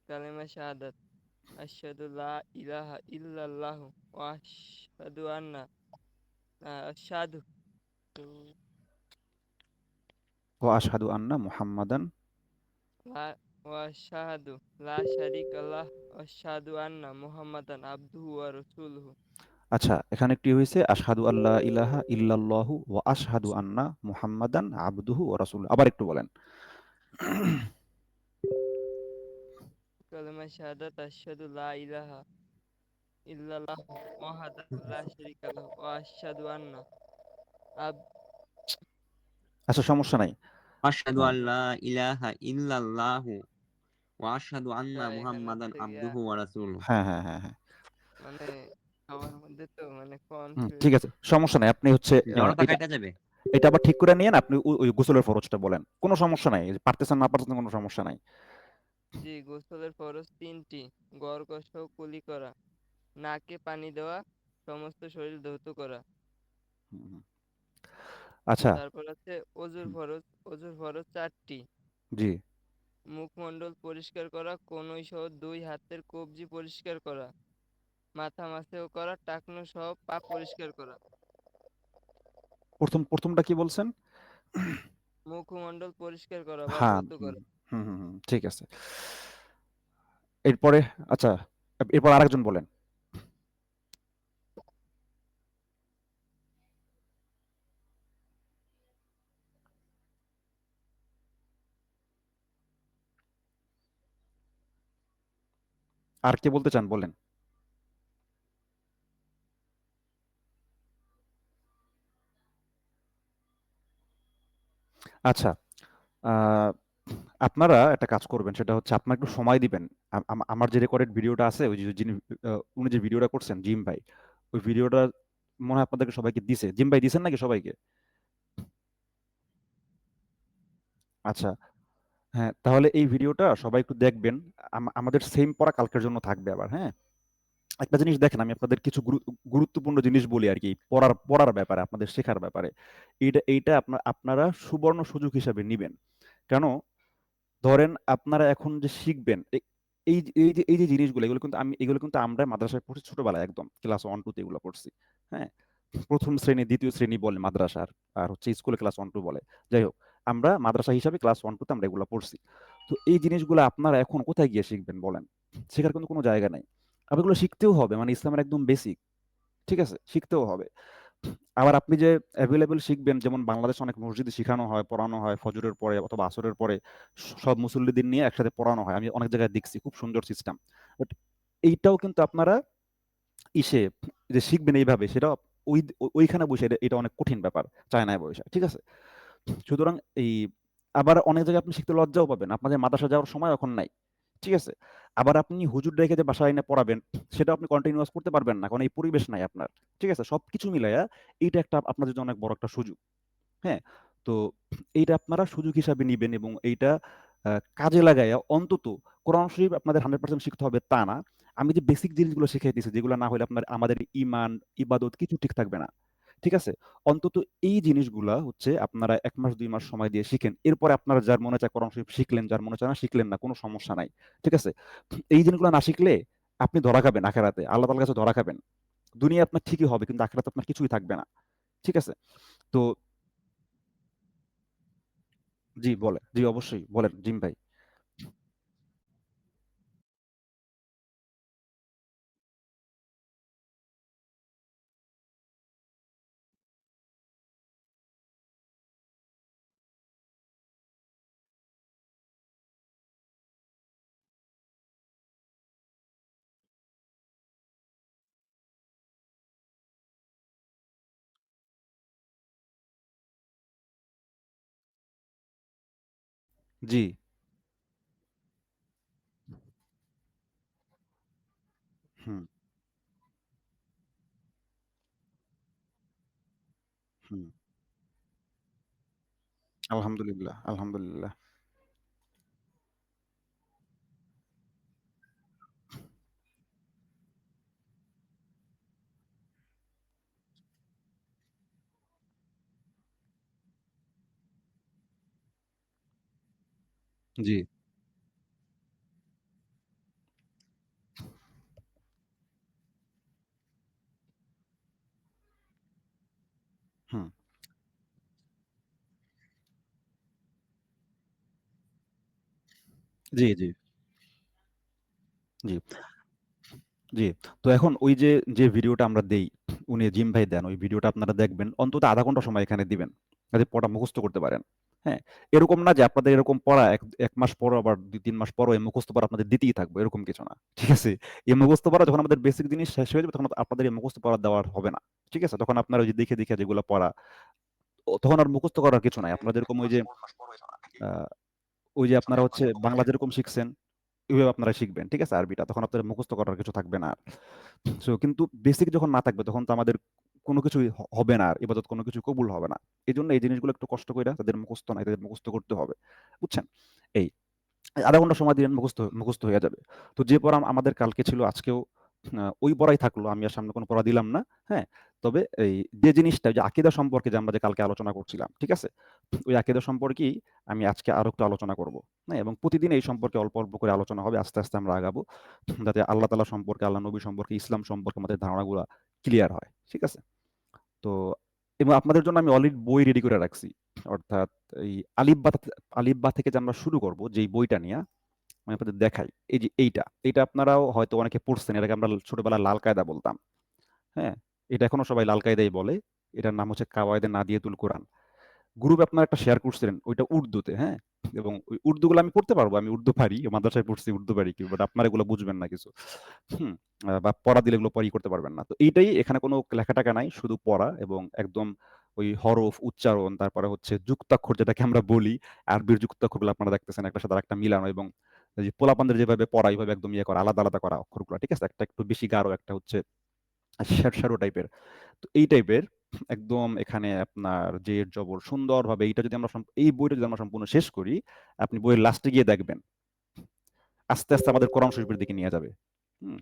F: কালেমা শাহাদাত আশহাদু লা ইলাহা ইল্লাল্লাহু ওয়া আশহাদু আন্না আশহাদু
A: ওয়া আশহাদু আন্না মুহাম্মাদান।
F: লা ওয়া আশহাদু লা শারিকা লাহ ওয়া আশহাদু আন্না মুহাম্মাদান আবদুহু ওয়া রাসূলুহু।
A: আচ্ছা, এখানে কি হইছে? আশহাদু আল্লা ইলাহা ইল্লাল্লাহু ওয়া আশহাদু আন্না মুহাম্মাদান আবদুহু ওয়া রাসূলুহু। আবার একটু বলেন।
F: কালেমা শাহাদাত আশহাদু লা ইলাহা ইল্লাল্লাহু ওয়াহদাহু লা শারিকা লাহু ওয়া আশহাদু আন্না আব
A: আচ্ছা, সমস্যা নাই।
B: আশহাদু
A: হ্যাঁ,
B: আল্লা ইলাহা ইল্লাল্লাহু ওয়া আশহাদু আন্না
F: এখানে
B: মুহাম্মাদান
F: হচ্ছে গিয়া
B: আবদুহু ওয়া রাসূলুহু।
A: হ্যাঁ, হ্যাঁ, হ্যাঁ, হ্যাঁ।
F: মানে সবার মধ্যে তো মানে
A: ঠিক
F: কনফিউজ।
A: আছে, সমস্যা নাই। আপনি হচ্ছে
B: জড়তা
A: এটা
B: কাইটা যাবে।
A: এটা আবার ঠিক করে নিয়েন। আপনি ওই গোসলের ফরজটা বলেন। কোনো সমস্যা নাই। পারতেছেন না পারতেছেন কোনো সমস্যা নাই।
F: জি, গোসলের ফরজ তিনটি: গড় সহ কুলি করা, নাকে পানি দেওয়া, সমস্ত শরীর ধৌত করা।
A: হুম, হুম। আচ্ছা,
F: তারপর আছে অজুর ফরজ চারটি:
A: জি।
F: মুখমণ্ডল পরিষ্কার করা, কনুই সহ দুই হাতের কবজি পরিষ্কার করা, মাথা মাসেও করা, টাকনু সহ পা পরিষ্কার করা।
A: প্রথমটা কি বলছেন?
F: মুখমণ্ডল পরিষ্কার করা বা
A: হ্যাঁ,
F: ধৌত
A: হুম,
F: করা।
A: হুম, হুম, হুম, ঠিক আছে। এরপরে আচ্ছা, এরপর আরেকজন বলেন। আর কে বলতে চান বলেন। আচ্ছা, আহ, আপনারা একটা কাজ করবেন, সেটা হচ্ছে আপনারা একটু সময় দিবেন। আমার যে রেকর্ডেড ভিডিওটা আছে, ওই যে যিনি উনি যে ভিডিওটা করছেন জিম ভাই, ওই ভিডিওটা মনে হয় আপনাদেরকে সবাইকে দিছে। জিম ভাই দিছেন নাকি সবাইকে? আচ্ছা, হ্যাঁ, তাহলে এই ভিডিওটা সবাই একটু দেখবেন। আমাদের সেম পড়া কালকের জন্য থাকবে আবার, হ্যাঁ। একটা জিনিস দেখেন, আমি আপনাদের কিছু গুরুত্বপূর্ণ জিনিস বলি আর কি, পড়ার পড়ার ব্যাপারে, আপনাদের শেখার ব্যাপারে। এইটা আপনারা সুবর্ণ সুযোগ হিসাবে নিবেন। কেন? ধরেন আপনারা এখন যে শিখবেন, এই যে জিনিসগুলো, এগুলো কিন্তু আমরা মাদ্রাসায় পড়ছি ছোটবেলায়, একদম ক্লাস 1 2 তে এগুলো পড়ছি। হ্যাঁ, প্রথম শ্রেণী দ্বিতীয় শ্রেণী বলে মাদ্রাসার, আর হচ্ছে স্কুলে ক্লাস 1 2 বলে। যাই হোক, আমরা মাদ্রাসা হিসাবে ক্লাস 1 2 তে আমরা এগুলো পড়ছি। তো এই জিনিসগুলো আপনারা এখন কোথায় গিয়ে শিখবেন বলেন? শেখার কিন্তু কোনো জায়গা নাই। আবার এগুলো শিখতেও হবে, মানে ইসলামের একদম বেসিক। ঠিক আছে, শিখতেও হবে। আবার আপনি যে অ্যাভেলেবল শিখবেন, যেমন বাংলাদেশে অনেক মসজিদে শিখানো হয়, পড়ানো হয় ফজরের পরে অথবা আসরের পরে, সব মুসল্লিদের নিয়ে একসাথে পড়ানো হয়। আমি অনেক জায়গায় দেখছি, খুব সুন্দর সিস্টেম। বাট এইটাও কিন্তু আপনারা ইসে যে শিখবেন এইভাবে, সেটা ওইখানে বসে এটা অনেক কঠিন ব্যাপার, চায়নায় বসে। ঠিক আছে, সুতরাং আবার অনেক জায়গায় আপনি শিখতে লজ্জাও পাবেন, আপনাদের মাদ্রাসা যাওয়ার সময় এখন নাই। ঠিক আছে, আবার আপনি হুজুর রেখে যে বাসায় এনে পড়াবেন, সেটা আপনি কন্টিনিউয়াস করতে পারবেন না, কারণ এই পরিবেশ নাই আপনার। ঠিক আছে, সবকিছু মিলাইয়া এইটা একটা আপনার জন্য অনেক বড় একটা সুযোগ। হ্যাঁ, তো এইটা আপনারা সুযোগ হিসাবে নিবেন, এবং এইটা কাজে লাগাইয়া অন্তত কোরআন শরীফ আপনাদের 100% শিখতে হবে তা না। আমি যে বেসিক জিনিসগুলো শিখাইতেছি, যেগুলো না হলে আমাদের ইমান ইবাদত কিছু ঠিক থাকবে না। ঠিক আছে, অন্তত এই জিনিসগুলা হচ্ছে আপনারা 1 মাস 2 মাস সময় দিয়ে শিখেন। এরপরে আপনারা যার মনে চায় কোরআন শরীফ শিখলেন, যার মনে চায় না শিখলেন না, কোনো সমস্যা নাই। ঠিক আছে, এই জিনিসগুলো না শিখলে আপনি ধরা খাবেন আখেরাতে, আল্লাহ তাআলার কাছে ধরা খাবেন। দুনিয়া আপনার ঠিকই হবে, কিন্তু আখেরাতে আপনার কিছুই থাকবে না। ঠিক আছে, তো জি বলে, জি অবশ্যই বলেন জিম ভাই। জি, হুম, আলহামদুলিল্লাহ, আলহামদুলিল্লাহ। জি, হুম। জি, জি, জি, জি। তো এখন ওই যে ভিডিওটা আমরা দেই, উনি জিম ভাই দেন, ওই ভিডিওটা আপনারা দেখবেন। অন্তত ০.৫ ঘন্টা সময় এখানে দিবেন। যাতে পড়া মুখস্থ করতে পারেন। হ্যাঁ? এরকম না যে আপনাদের এরকম পড়া ১ মাস পরও আবার ২-৩ মাস পরও এই মুখস্থ পড়া আপনাদের দিতেই থাকবে, এরকম কিছু না। ঠিক আছে? এই মুখস্থ পড়া যখন আমাদের বেসিক জিনিস শেষ হয়ে যাবে তখন আপনাদের এই মুখস্থ পড়া দেওয়া আর হবে না। ঠিক আছে? তখন আপনারা ওই যে দেখে যেগুলো পড়া, তখন আর মুখস্থ করার কিছু নাই। আপনারা যেরকম আ ওই যে আপনারা হচ্ছে বাংলা যেরকম শিখছেন, এভাবে আপনারা শিখবেন। ঠিক আছে? আরবিটা। তখন আপনাদের মুখস্থ করার কিছু থাকবে না আর। সো কিন্তু বেসিক যখন না থাকবে তখন তো আমাদের কোনো কিছুই হবে না আর। ইবাদত কোনো কিছু কবুল হবে না। এজন্য এই জিনিসগুলো একটু কষ্ট কইরা যাদের মুখস্থ নাই তাদের মুখস্থ করতে হবে। বুঝছেন? এই ০.৫ ঘন্টা সময় দিলেন মুখস্থ হয়ে যাবে। তো যে পড়া আমাদের কালকে ছিল আজকেও ওই পড়াই থাকলো। আমি আর সামনে কোনো পড়া দিলাম না। হ্যাঁ? তবে এই যে জিনিসটা যে আকীদা সম্পর্কে যে আমরা যে কালকে আলোচনা করছিলাম, ঠিক আছে? ওই আকীদা সম্পর্কেই আমি আজকে আরো একটু আলোচনা করব। হ্যাঁ? এবং প্রতিদিন এই সম্পর্কে অল্প করে আলোচনা হবে। আস্তে আমরা আগাবো। যাতে আল্লাহ তাআলা সম্পর্কে, আল্লাহ নবী সম্পর্কে, ইসলাম সম্পর্কে আমাদের ধারণাগুলা ক্লিয়ার হয়। ঠিক আছে? তো এবং আপনাদের জন্য আমি অলরেডি বই রেডি করে রাখছি। অর্থাৎ এই আলিফ বা থেকে যে আমরা শুরু করব যেই বইটা নিয়া আমি আপনাদের দেখাই। এই যে এইটা আপনারাও হয়তো অনেকে পড়ছেন। এটাকে আমরা ছোটবেলায় লাল কায়দা বলতাম। হ্যাঁ? এটা এখনো সবাই লাল কায়দাই বলে। এটার নাম হচ্ছে কাওয়ায়েদে নাদিয়াতুল কুরআন। গ্রুপে আপনারা একটা শেয়ার করছিলেন। ওইটা উর্দুতে, হ্যাঁ? এবং ওই উর্দুগুলো আমি পড়তে পারবো। আমি উর্দু পারি। মাদ্রাসায় পড়ছি, উর্দু পারি কি। বাট আপনারা এগুলো বুঝবেন না কিছু। হুম? বা পড়া দিলে এগুলো পড়াই করতে পারবেন না। তো এইটাই এখানে কোনো লেখা-টেখা নাই। শুধু পড়া এবং একদম ওই হরফ, উচ্চারণ, তারপরে হচ্ছে যুক্তাক্ষর যেটাকে আমরা বলি, আরবির যুক্তাক্ষরগুলো আপনারা দেখতেছেন একটার সাথে আরেকটা মিলানো এবং এই যে পোলাপানদের যেভাবে পড়া ওইভাবে একদম ইয়ে করা, আলাদা করা অক্ষরগুলা। ঠিক আছে? একটা একটু বেশি গাঢ়, একটা হচ্ছে শ্যারো টাইপের। তো এই টাইপের একদম এখানে আপনার জের জবর সুন্দরভাবে এইটা যদি আমরা এই বইটা যদি আমরা সম্পূর্ণ শেষ করি, আপনি বইয়ের লাস্টে গিয়ে দেখবেন। আস্তে আমাদের কোরআন শরীফের দিকে নিয়ে যাবে। হুম?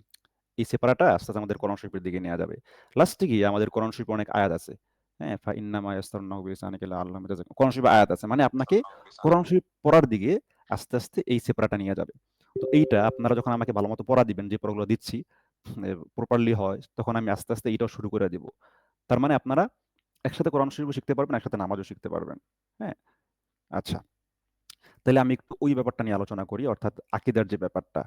A: এই সেপারাটা আস্তে আমাদের কোরআন শরীফের দিকে নেয়া যাবে। লাস্টে গিয়ে আমাদের কোরআন শরীফে অনেক আয়াত আছে। হ্যাঁ? ফাইন্নামা ইয়াসসারনাহু বিলিসানিকা লাআল্লাহুম ইয়াতাযাক্কারুন। কোরআন শরীফে আয়াত আছে। মানে আপনাকে কোরআন শরীফ পড়ার দিকে আস্তে এই সেপারাটা নিয়ে যাবে। তো এইটা আপনারা যখন আমাকে ভালোমতো পড়া দিবেন, যে পড়াগুলো দিচ্ছি প্রপারলি হয়, তখন আমি আস্তে এটাও শুরু করে দিব। তার মানে আপনারা একসাথে কোরআন শরীফও শিখতে পারবেন, একসাথে নামাজও শিখতে পারবেন। হ্যাঁ? আচ্ছা। তাইলে আমি একটু ওই ব্যাপারটা নিয়ে আলোচনা করি। অর্থাৎ আকীদার যে ব্যাপারটা।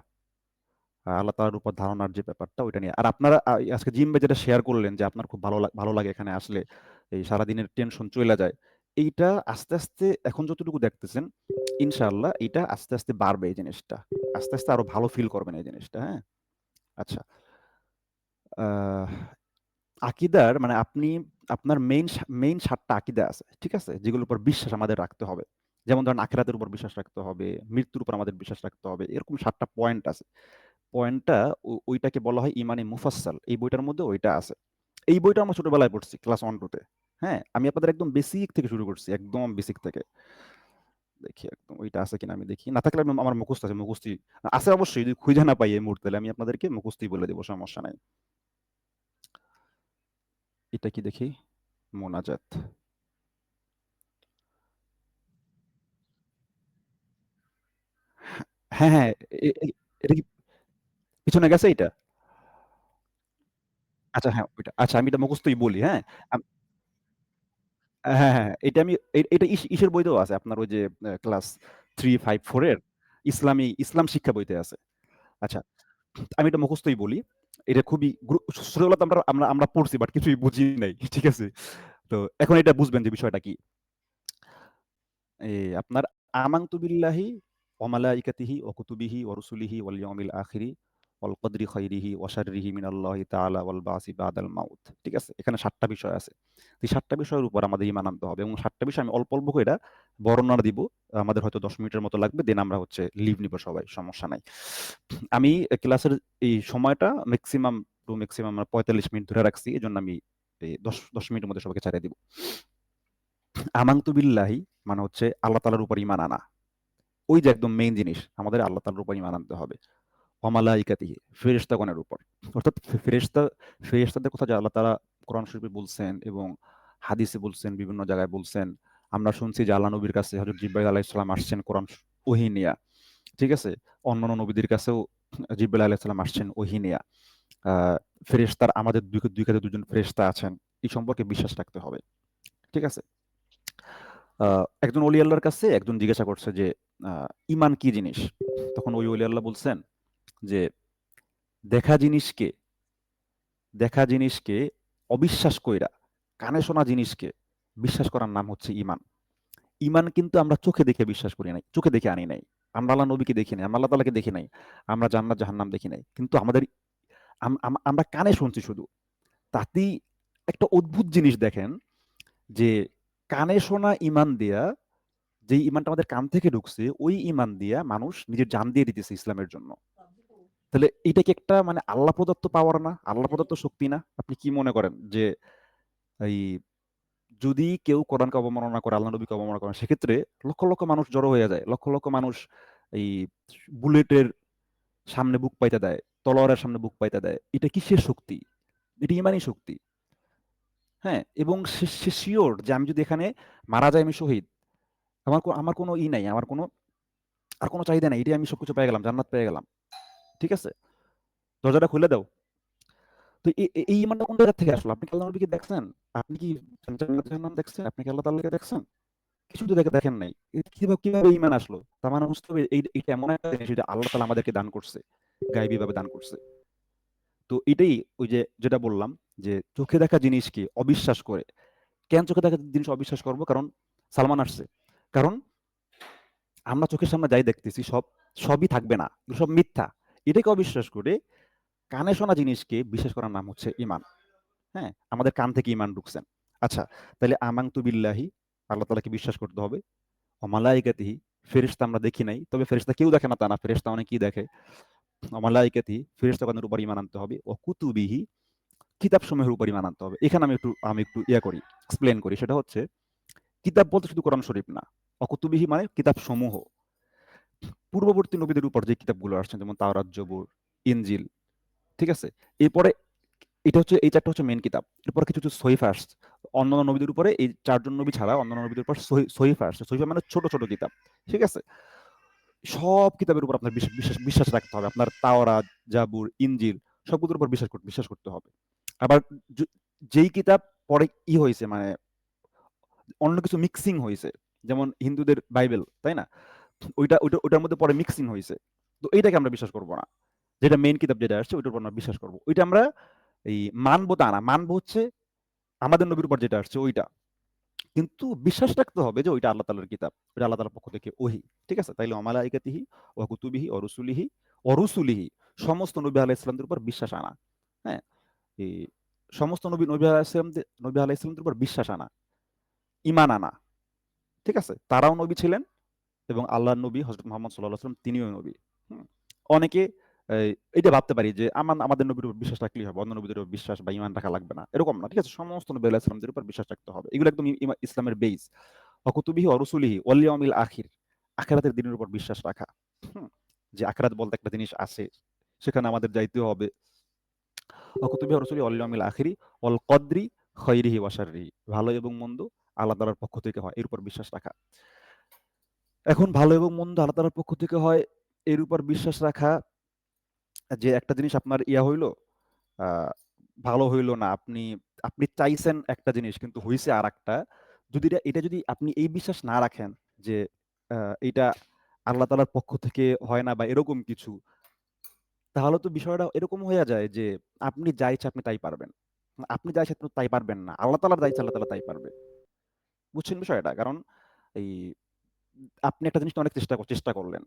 A: আল্লাহ তাআলার উপর ধারণার যে ব্যাপারটা ওইটা নিয়ে। আর আপনারা আজকে জিম ভাই যেটা শেয়ার করলেন যে আপনার খুব ভালো লাগে এখানে আসলে। এই সারাদিনের টেনশন চইলা যায়। এইটা আস্তে এখন যতটুকু দেখতেছেন, ইনশাআল্লাহ এইটা আস্তে বাড়বে এই জিনিসটা। আস্তে আরো ভালো ফিল করবেন এই জিনিসটা, হ্যাঁ? আচ্ছা। আহ আকীদার মানে আপনার মেইন ৭ টা আকীদা আছে। ঠিক আছে? যেগুলোর উপর বিশ্বাস আমাদের রাখতে হবে। যেমন ধরেন আখিরাতের উপর বিশ্বাস রাখতে হবে, মৃত্যুর উপর আমাদের বিশ্বাস রাখতে হবে। এরকম ৭ টা পয়েন্ট আছে। পয়েন্টটা ওইটাকে বলা হয় ইমানে মুফাসসাল। এই বইটার মধ্যে ওইটা আছে। এই বইটা আমরা ছোটবেলায় পড়ছি ক্লাস 1-2 তে। হ্যাঁ? আমি আপনাদের একদম বেসিক থেকে শুরু করছি। একদম বেসিক থেকে। দেখি একদম ওইটা আছে কিনা আমি দেখি। না থাকলে আমার মুখস্থ আছে। মুখস্থই আছে অবশ্যই, যদি খুঁজে না পাই এই মুহূর্তে তাহলে আমি আপনাদেরকে মুখস্থই বলে দেব, সমস্যা নাই। এটা কি দেখি? মোনাজাত। হ্যাঁ। এ এ এটা কি পিছনে গেছে এইটা? আচ্ছা হ্যাঁ, ওইটা। আচ্ছা আমি এটা মুখস্থই বলি, হ্যাঁ? আম হ্যাঁ। এটা আমি এটা ইসের বইতেও আছে। আপনার ওই যে ক্লাস 3, 5, 4 এর ইসলাম শিক্ষা বইতে আছে। আচ্ছা, আমি এটা মুখস্থই বলি। এটা খুবই ছোটবেলাতে আমরা পড়ছি বাট কিছুই বুঝি নাই। ঠিক আছে? তো এখন এটা বুঝবেন যে বিষয়টা কি। আপনার আমানতু বিল্লাহি ওয়া মালাইকাতিহি ওয়া কুতুবিহি ওয়া রুসুলিহি ওয়াল ইয়াউমিল আখিরি ওয়াল কদরি খাইরিহি ওয়া শাররিহি মিনাল্লাহি তাআলা ওয়াল বাসি বাদাল মাউত। ঠিক আছে? এখানে ৭ টা বিষয় আছে। এই ৭ টা বিষয়ের উপর আমাদের ঈমান আনতে হবে এবং ৭ টা বিষয় আমি অল্প কইরা বর্ণনা দিব। আমাদের হয়তো ১০ মিনিটের মতো লাগবে। দেন আমরা হচ্ছে লিভ নিব সবাই। সমস্যা নাই। আমি ক্লাসের এই সময়টা ম্যাক্সিমাম ৪৫ মিনিট ধরে রাখছি। এজন্য আমি এই ১০ মিনিটের মধ্যে সবাইকে ছাইড়া দিব। আমানতু বিল্লাহি মানে হচ্ছে আল্লাহ তাআলার উপর ঈমান আনা। ওই যে একদম মেইন জিনিস, আমাদের আল্লাহ তাআলার উপর ঈমান আনতে হবে। ওয়া মালাইকাতিহি, ফেরেশতাগণের উপর। অর্থাৎ ফেরেশতাদের কথা যে আল্লাহ তাআলা কোরআন শরীফে বলছেন এবং হাদিসে বলছেন, বিভিন্ন জায়গায় বলছেন। আমরা শুনছি যে আল্লাহ নবীর কাছে হযরত জিবরাইল আলাইহিস সালাম আসছেন কোরআন ওহী নিয়া। ঠিক আছে? অন্যান্য নবীদের কাছেও জিবরাইল আলাইহিস সালাম আসছেন ওহী নিয়া। ফেরেশতার আমাদের দুই কাঁধে দুজন ফেরেশতা আছেন। এই সম্পর্কে বিশ্বাস রাখতে হবে। ঠিক আছে? একজন ওলি আল্লাহর কাছে একজন জিজ্ঞাসা করছে যে ঈমান কি জিনিস? তখন ওই ওলি আল্লাহ বলছেন যে দেখা জিনিসকে দেখা জিনিসকে অবিশ্বাস কইরা কানে শোনা জিনিসকে বিশ্বাস করার নাম হচ্ছে ঈমান। ঈমান কিন্তু আমরা চোখে দেখে বিশ্বাস করি নাই, চোখে দেখে আনি নাই। আমরা আল্লাহ নবীকে দেখি নাই, আমরা আল্লাহ তাআলাকে দেখি নাই, আমরা জান্নাত জাহান্নাম দেখি নাই। কিন্তু আমাদের আমরা কানে শুনছি শুধু। তাতেই একটা অদ্ভুত জিনিস দেখেন যে কানে শোনা ঈমান দিয়া, যেই ঈমানটা আমাদের কান থেকে ঢুকছে, ওই ঈমান দিয়া মানুষ নিজের জান দিয়ে দিতেছে ইসলামের জন্য। তাহলে এটা কি একটা মানে আল্লাহ প্রদত্ত পাওয়ার না? আল্লাহ প্রদত্ত শক্তি না? আপনি কি মনে করেন যে এই যদি কেউ কোরআনকে অবমাননা করে, আল্লাহ নবীকে অবমাননা করে, সেক্ষেত্রে লক্ষ লক্ষ মানুষ জড়ো হয়ে যায়, লক্ষ লক্ষ মানুষ এই বুলেটের সামনে বুক পাইতে দেয়, তলোয়ারের সামনে বুক পাইতে দেয়, এটা কিসের শক্তি? এটা ইমানি শক্তি। হ্যাঁ, এবং সে শিওর যে আমি যদি এখানে মারা যাই আমি শহীদ, আমার কোনো ই নাই, আমার কোনো আর কোনো চাহিদা নাই, এটাই আমি সবকিছু পেয়ে গেলাম, জান্নাত পেয়ে গেলাম। ঠিক আছে, দরজাটা খুলে দাও। তো এই ইমানটা কোন জায়গা থেকে আসলো? আপনি কি আল্লাহ নবীকে দেখছেন? আপনি কি জান্নাত জাহান্নাম দেখছেন? আপনি কি আল্লাহ তাআলাকে দেখছেন? কিছু তো দেখেন নাই। কিভাবে ঈমান আসলো? তার মানে বুঝতে হবে এইটা এমন একটা জিনিস যেটা আল্লাহ তাআলা আমাদেরকে দান করছে। গায়বী ভাবে দান করছে। তো এটাই ওই যে যেটা বললাম যে চোখে দেখা জিনিসকে অবিশ্বাস করে। কেন চোখে দেখা জিনিস অবিশ্বাস করব? কারণ সালমান আসছে। কারণ আমরা চোখের সামনে যাই দেখতেছি সবই থাকবে না। এগুলো সব মিথ্যা। এটাকে অবিশ্বাস করে কানে শোনা জিনিসকে বিশ্বাস করার নাম হচ্ছে ঈমান। হ্যাঁ? আমাদের কান থেকে ঈমান ঢুকছেন। আচ্ছা, তাহলে আমানতু বিল্লাহি, আল্লাহ তাআলাকে বিশ্বাস করতে হবে। ওয়া মালাইকাতিহি, ফেরেশতা আমরা দেখি নাই। তবে ফেরেশতা কেউ দেখে না তা না, ফেরেশতা অনেকেই দেখে। ওয়া মালাইকাতিহি, ফেরেশতাগণের উপর ঈমান আনতে হবে। ওয়া কুতুবিহি, কিতাবসমূহের উপর ঈমান আনতে হবে। এখানে আমি একটু করি, এক্সপ্লেইন করি। সেটা হচ্ছে কিতাব বলতে শুধু কোরআন শরীফ না। ওয়া কুতুবিহি মানে কিতাবসমূহ। পূর্ববর্তী নবীদের উপর যে কিতাবগুলো আসছেন যেমন তাওরাত, জবুর, ইনজিল, ঠিক আছে? এরপরে এই ৪ টা হচ্ছে মেইন কিতাব। এরপরে কিছু সহিফা আসছে। অন্যান্য নবীদের উপরে এই ৪ জন নবী ছাড়া অন্যান্য নবীদের উপর সহিফা আসছে। সহিফা মানে ছোট, ছোট কিতাব। ঠিক আছে? সব কিতাবের উপর আপনার বিশ্বাস রাখতে হবে। আপনার তাওরাত, জাবুর, ইনজিল সবগুলোর উপর বিশ্বাস করতে হবে। আবার য যেই কিতাব পরে হইছে মানে অন্য কিছু মিক্সিং হইছে। যেমন হিন্দুদের বাইবেল, তাই না? ওইটার মধ্যে পরে মিক্সিং হইছে। তো এইটাকে আমরা বিশ্বাস করব না। যেটা মেইন কিতাব যেটা আসছে ওইটার উপর আমরা বিশ্বাস করব। ওইটা আমরা মানবো তা না। মানবো হচ্ছে আমাদের নবীর উপর যেটা আসছে ওইটা। কিন্তু বিশ্বাস রাখতে হবে যে ওইটা আল্লাহ তাআলার কিতাব। ওইটা আল্লাহ তাআলার পক্ষ থেকে ওহী। ঠিক আছে? তাইলে ওয়া মালাইকাতিহি ওয়া কুতুবিহি ওয়া রুসুলিহি সমস্ত নবী আলাইহিস সালামদের উপর বিশ্বাস আনা। হ্যাঁ? এই সমস্ত নবী আলাইহিস সালামদের উপর বিশ্বাস আনা, ঈমান আনা। ঠিক আছে? তারাও নবী ছিলেন এবং আল্লাহর নবী হযরত মুহাম্মদ সাল্লাল্লাহু আলাইহি ওয়াসাল্লাম তিনিও নবী। হুম? অনেকে এইটা ভাবতে পারি যে আমাদের নবীর উপর বিশ্বাস রাখলেই হবে। অন্য নবীদের উপর বিশ্বাস বা ঈমান রাখা লাগবে না। এরকম না। ঠিক আছে? সমস্ত নবী আলাইহিস সালামদের উপর বিশ্বাস রাখতে হবে। এগুলো একদম ইসলামের বেইস। ওয়া কুতুবিহি ওয়া রুসুলিহি ওয়াল ইয়াউমিল আখির। আখিরাতের দিনের উপর বিশ্বাস রাখা। হুম? যে আখিরাত বলতে একটা জিনিস আছে। সেখানে আমাদের যাইতে হবে। ওয়া কুতুবিহি ওয়া রুসুলিহি ওয়াল ইয়াউমিল আখিরি ওয়াল কদরি খাইরিহি ওয়া শাররিহি। ভালো এবং মন্দ আল্লাহ তাআলার পক্ষ থেকে হয়। এর উপর বিশ্বাস রাখা। এখন ভালো এবং মন্দ আল্লাহ তাআলার পক্ষ থেকে হয়, এর উপর বিশ্বাস রাখা যে একটা জিনিস আপনার হইলো, আ ভালো হইলো না। আপনি চাইছেন একটা জিনিস কিন্তু হইছে আরেকটা। যদি এটা যদি আপনি এই বিশ্বাস না রাখেন যে আ এইটা আল্লাহ তাআলার পক্ষ থেকে হয় না বা এরকম কিছু, তাহলে তো বিষয়টা এরকম হইয়া যায় যে আপনি যা ইচ্ছা আপনি তাই পারবেন। আপনি যা ইচ্ছা আপনি তাই পারবেন না। আল্লাহ তাআলার যা ইচ্ছা আল্লাহ তাআলা তাই পারবে। বুঝছেন বিষয়টা? কারণ এই আপনি একটা জিনিস অনেক চেষ্টা করলেন।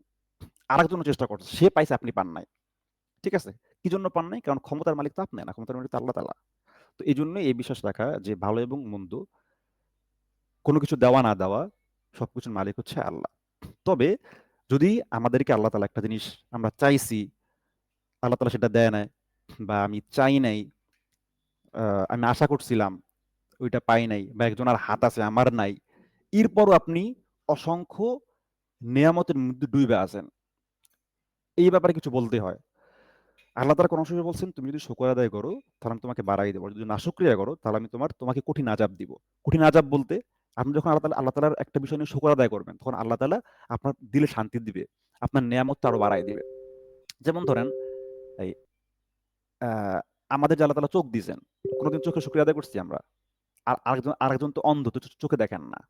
A: আরেকজনও চেষ্টা করছে। সে পাইছে আপনি পান নাই। ঠিক আছে? কি জন্য পান নাই? কারণ ক্ষমতার মালিক তো আপনি না। ক্ষমতার মালিক তো আল্লাহ তাআলা। তো এজন্যই এই বিশ্বাস রাখা যে ভালো এবং মন্দ কোনো কিছু দেওয়া না দেওয়া সবকিছুর মালিক হচ্ছে আল্লাহ। তবে যদি আমাদেরকে আল্লাহ তাআলা একটা জিনিস আমরা চাইছি, আল্লাহ তাআলা সেটা দেয় নাই বা আমি চাই নাই, আ আমি আশা করছিলাম ওইটা পাই নাই বা একজনের হাত আছে আমার নাই। এরপরও আপনি অসংখ্য নিয়ামতের মধ্যে ডুবে আছেন। এই ব্যাপারে কিছু বলতে হয়। আল্লাহ তাআলা কোরআন শরীফে বলছেন, তুমি যদি শুকর আদায় করো তাহলে আমি তোমাকে বাড়াই দেবো, যদি নাশুকরিয়া করো তাহলে আমি তোমাকে কঠিন আযাব দিব। কঠিন আযাব বলতে আপনি যখন আল্লাহ তাআলার একটা বিষয় নিয়ে শুকর আদায় করবেন তখন আল্লাহ তাআলা আপনার দিলে শান্তি দিবে, আপনার নিয়ামতটা আরো বাড়াই দিবে। যেমন ধরেন এই আমাদের যে আল্লাহ তাআলা চোখ দিয়েছেন, কোনোদিন চোখে শুকরিয়া আদায় করছি আমরা? আর আরেকজন তো অন্ধ, তো চোখে দেখেন না।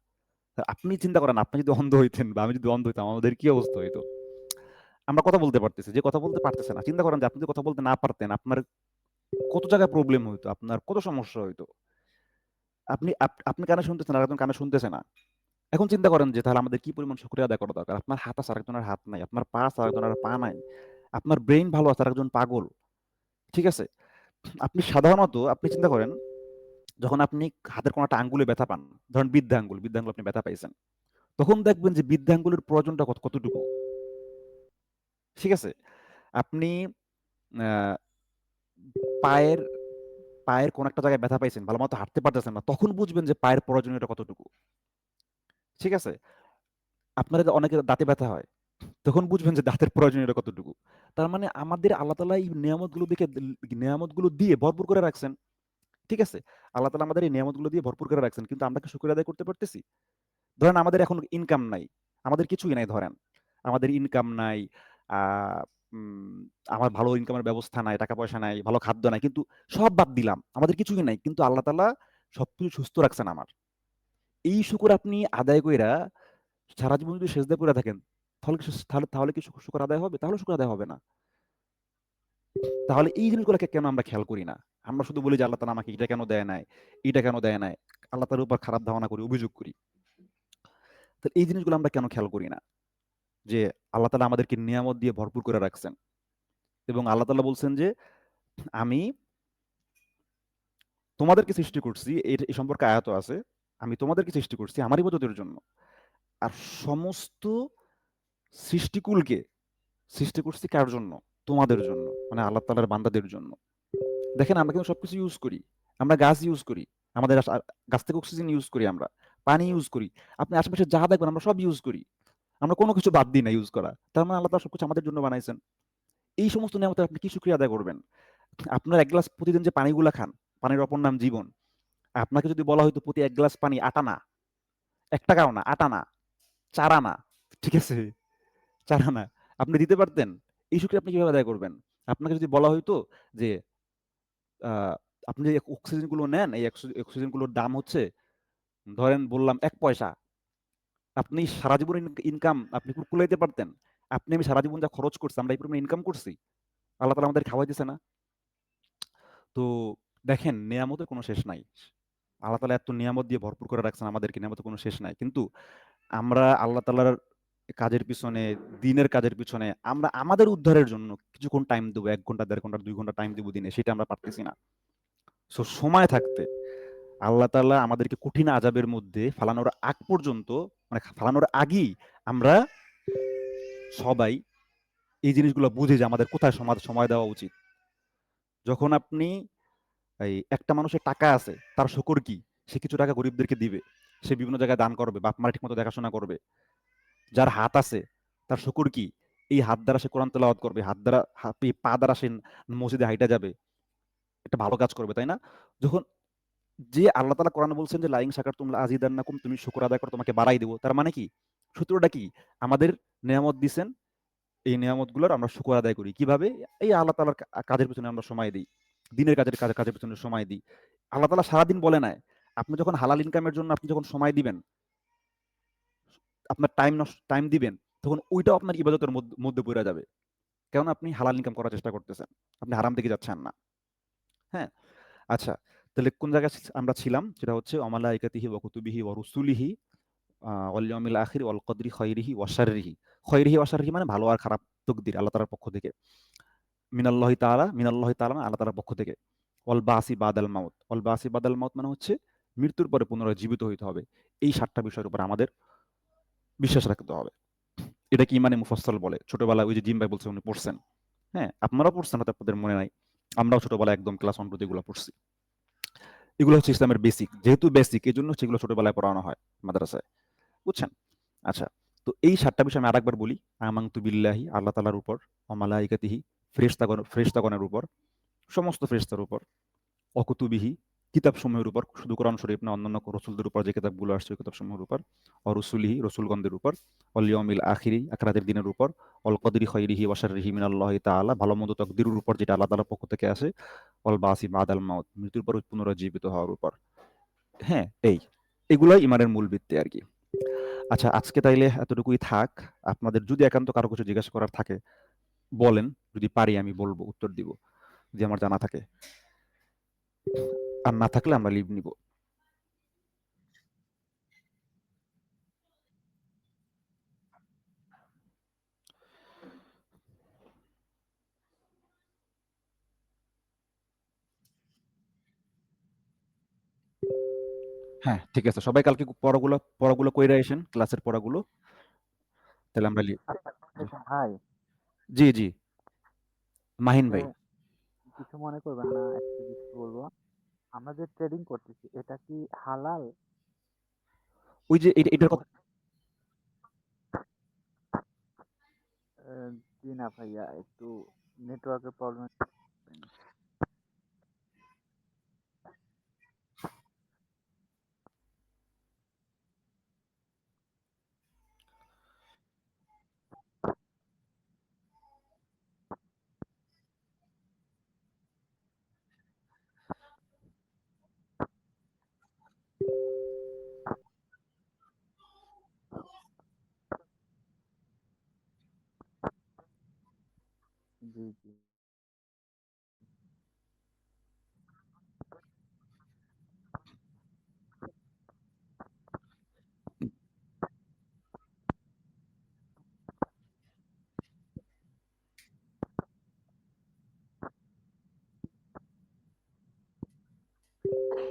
A: আপনি চিন্তা করেন, আপনি যদি অন্ধ হইতেন বা আমি যদি অন্ধ হইতাম আমাদের কি অবস্থা হইতো? আমরা কথা বলতে পারতেছি, যে কথা বলতে পারতেছে না। চিন্তা করেন যে আপনি যদি কথা বলতে না পারতেন আপনার কত জায়গায় প্রবলেম হইতো, আপনার কত সমস্যা হইতো। আপনি কানে শুনতেছেন আর একজন কানে শুনতেছে না। এখন চিন্তা করেন যে তাহলে আমাদের কি পরিমাণ শুকরিয়া আদায় করা দরকার। আপনার হাত আছে আরেকজনের হাত নাই, আপনার পা আছে আরেকজনের পা নাই, আপনার ব্রেইন ভালো আছে আরেকজন পাগল। ঠিক আছে? আপনি সাধারণত আপনি চিন্তা করেন যখন আপনি হাতের কোনো একটা আঙ্গুলে ব্যথা পান, ধরেন বৃদ্ধা আঙ্গুল আপনি ব্যথা পাইছেন, তখন দেখবেন যে বৃদ্ধা আঙ্গুলের প্রয়োজনটা কতটুকু। ঠিক আছে? আপনি আহ, পায়ের পায়ের কোন একটা জায়গায় ব্যথা পাইছেন, ভালো মতো হাঁটতে পারতেছেন না, তখন বুঝবেন যে পায়ের প্রয়োজনীয়তা কতটুকু। ঠিক আছে? আপনার অনেকের দাঁতে ব্যথা হয়, তখন বুঝবেন যে দাঁতের প্রয়োজনীয়তা কতটুকু। তার মানে আমাদের আল্লাহ তাআলা এই নিয়ামতগুলো দিয়ে ভরপুর করে রাখছেন। ঠিক আছে? আল্লাহ তাআলা আমাদের এই নিয়ামতগুলো দিয়ে ভরপুর করে রাখছেন, কিন্তু আমরা কি শুকর আদায় করতে পারতেছি? ধরেন আমাদের এখন ইনকাম নাই, আমাদের কিছুই নাই, ধরেন আমাদের ইনকাম নাই, আহ, উম, আমার ভালো ইনকামের ব্যবস্থা নাই, টাকা পয়সা নাই, ভালো খাদ্য নাই, কিন্তু সব বাদ দিলাম, আমাদের কিছুই নাই, কিন্তু আল্লাহ তাআলা সবকিছু সুস্থ রাখছেন আমার। এই শুকর আপনি আদায় কইরা সারা জীবন যদি সেজদা করে থাকেন তাহলে কি শুকর আদায় হবে? তাহলে শুকর আদায় হবে না। তাহলে এই জিনিসগুলোকে কেন আমরা খেয়াল করি না? আমরা শুধু বলি যে আল্লাহ তাআলা আমাকে এটা কেন দেয় নাই, এটা কেন দেয় নাই, আল্লাহ তাআলার উপর খারাপ ধারণা করি, অভিযোগ করি। তো এই জিনিসগুলো আমরা কেন খেয়াল করি না যে আল্লাহ তাআলা আমাদেরকে নিয়ামত দিয়ে ভরপুর করে রাখছেন, এবং আল্লাহ তাআলা বলছেন যে আমি তোমাদেরকে সৃষ্টি করছি, এই সম্পর্কে আয়াত আছে, আমি তোমাদেরকে সৃষ্টি করছি আমার ইবাদতের জন্য, আর সমস্ত সৃষ্টিকুলকে সৃষ্টি করছি কার জন্য? তোমাদের জন্য, মানে আল্লাহ তাআলার বান্দাদের জন্য। দেখেন আমরা কিন্তু সবকিছু ইউজ করি, আমরা গাছ ইউজ করি, আমাদের গাছ থেকে অক্সিজেন ইউজ করি, আমরা পানি ইউজ করি, আপনি আশেপাশে যা দেখবেন আমরা সব ইউজ করি, আমরা কোনো কিছু বাদ দিই না ইউজ করা। তার মানে আল্লাহ তাআলা সবকিছু আমাদের জন্য বানাইছেন। এই সমস্ত নিয়ামতের আপনি কি শুকরিয়া আদায় করবেন? আপনার এক গ্লাস প্রতিদিন যে পানিগুলা খান, পানির অপর নাম জীবন, আপনাকে যদি বলা হয়তো প্রতি এক গ্লাস পানি 8 আনা, 1 টাকাও না, 8 আনা, 4 আনা, ঠিক আছে, 4 আনা, আপনি দিতে পারতেন? এই শুকরিয়া আপনি কিভাবে আদায় করবেন? আপনাকে যদি বলা হইতো যে আহ, আপনি যে অক্সিজেন গুলো নেন, এই অক্সিজেন গুলোর দাম হচ্ছে, ধরেন বললাম 1 পয়সা, আপনি সারা জীবন ইনকাম আপনি কুলাইতে পারতেন? আমি সারা জীবন যা খরচ করছি, আমরা এই পরিমাণ ইনকাম করছি, আল্লাহ তাআলা আমাদের খাওয়াই দিছে না? তো দেখেন নিয়ামতের কোনো শেষ নাই। আল্লাহ তাআলা এত নিয়ামত দিয়ে ভরপুর করে রাখছেন আমাদেরকে, নিয়ামতের কোনো শেষ নাই। কিন্তু আমরা আল্লাহ তাআলার কাজের পিছনে, দিনের কাজের পিছনে আমরা আমাদের উদ্ধারের জন্য কিছুক্ষণ টাইম দেবো, 1 ঘন্টা, 1.5 ঘন্টা, 2 ঘন্টা টাইম দেবো দিনে, সেটা আমরা পারতেছি না। সো সময় থাকতে আল্লাহ তাআলা আমাদেরকে কঠিন আযাবের মধ্যে ফালানোর আগ পর্যন্ত, মানে ফালানোর আগেই আমরা সবাই এই জিনিসগুলো বুঝি যে আমাদের কোথায় সময় দেওয়া উচিত। যখন আপনি একটা মানুষের টাকা আছে, তার শুকর কি? সে কিছু টাকা গরিবদেরকে দিবে, সে বিভিন্ন জায়গায় দান করবে, বাপ মার ঠিকমতো দেখাশোনা করবে। যার হাত আছে, তার শুকর কি? এই হাত দ্বারা সে কোরআন তেলাওয়াত করবে, এই পা দ্বারা সে মসজিদে হাইটা যাবে, একটা ভালো কাজ করবে, তাই না? যখন যে আল্লাহ তাআলা কোরআনে বলছেন যে লাইন শাকারতুম লাযিদান্নাকুম, তুমি শুকর আদায় করো তোমাকে বাড়াই দেব, তার মানে কি? সূত্রটা কি? আমাদের নিয়ামত দিছেন, এই নিয়ামতগুলোর আমরা শুকর আদায় করি কিভাবে? এই আল্লাহ তাআলার কাজের পিছনে আমরা সময় দিই, দিনের কাজের পিছনে সময় দিই। আল্লাহ তাআলা সারাদিন বলে নাই, আপনি যখন হালাল ইনকামের জন্য আপনি যখন সময় দিবেন, আপনার টাইম দিবেন, তখন ওইটাও আপনার ইবাদতের মধ্যে পড়ে যাবে। কেন? আপনি হালাল ইনকাম করার চেষ্টা করতেছেন, আপনি হারাম দিকে যাচ্ছেন না। হ্যাঁ, আচ্ছা, তাহলে কোন জায়গায় আমরা ছিলাম? সেটা হচ্ছে অমালাইকাতিহি ওয়া কুতুবিহি ওয়া রুসুলিহি ওয়াল ইয়াউমিল আখির ওয়াল কদরি খায়রিহি ওয়া শাররিহি। খায়রিহি ওয়া শাররিহি মানে ভালো আর খারাপ তাকদীর আল্লাহ তাআলার পক্ষ থেকে। মিনাল্লাহি তাআলা মানে আল্লাহ তাআলার পক্ষ থেকে। ওয়াল বাসি বাদাল মাউত। ওয়াল বাসি বাদাল মাউত মানে হচ্ছে মৃত্যুর পরে পুনরায় জীবিত হইতে হবে। এই ৭টা বিষয়ের উপর আমাদের বিশ্বাস রাখতে হবে। এটা কি ইমানে মুফাসসাল বলে। ছোটবেলায় ওই যে জিম ভাই বলছে উনি পড়ছেন। হ্যাঁ, আপনারাও পড়ছেন, হয়তো আপনাদের মনে নাই। আমরাও ছোটবেলায় একদম ক্লাস 1 টু এগুলো পড়ছি। এগুলো হচ্ছে ইসলামের বেসিক। যেহেতু বেসিক এজন্য সেগুলো ছোটবেলায় পড়ানো হয় মাদ্রাসায়। বুঝছেন? আচ্ছা, তো এই ৭ টা বিষয় আমি আরেকবার বলি। আমানতু বিল্লাহি, আল্লাহ তাআলার উপর, ওয়া মালাইকাতিহি, ফেরেশতাগণের উপর, সমস্ত ফেরেশতার উপর, ওয়া কুতুবিহি, কিতাবসমূহের উপর, শুধু কোরআন শরীফ না, অন্যান্য রসুলদের উপর যে কিতাবগুলো আসছে ওই কিতাবসমূহের উপর, ওয়া রুসুলিহি, রসুলগণদের উপর, ওয়াল ইয়াউমিল আখিরি, আখিরাতের দিনের উপর, ওয়াল কদরি খাইরিহি ওয়া শাররিহি মিনাল্লাহি তাআলা, ভালো মন্দ তকদিরের উপর যেটা আল্লাহ তাআলার পক্ষ থেকে আসে, ওয়াল বাসি বাদাল মাউত, মৃত্যুর পর পুনরুজ্জীবিত হওয়ার উপর। হ্যাঁ, এগুলাই ঈমানের মূল ভিত্তি আরকি। আচ্ছা, আজকে তাইলে এতটুকুই থাক। আপনাদের যদি একান্ত কারো কিছু জিজ্ঞাসা করার থাকে বলেন। যদি পারি আমি বলব, উত্তর দিব। যদি আমার জানা থাকে। আর না থাকলে আমরা লিভ নিব। হ্যাঁ, ঠিক আছে। সবাই কালকে পড়াগুলো কইরা আইসেন, ক্লাসের পড়াগুলো। তাহলে আমরা
G: আচ্ছা,
A: জি,
G: ভাই,
A: জি। মাহিন
G: যে
A: ভাই।
G: কিছু মনে করবেন না, একটা কিছু বলবো। আমরা যে ট্রেডিং করতেছি এটা কি হালাল?
A: ওই যে এটার কথা
G: জি না ভাইয়া, একটু নেটওয়ার্কের প্রবলেম। জি, জি।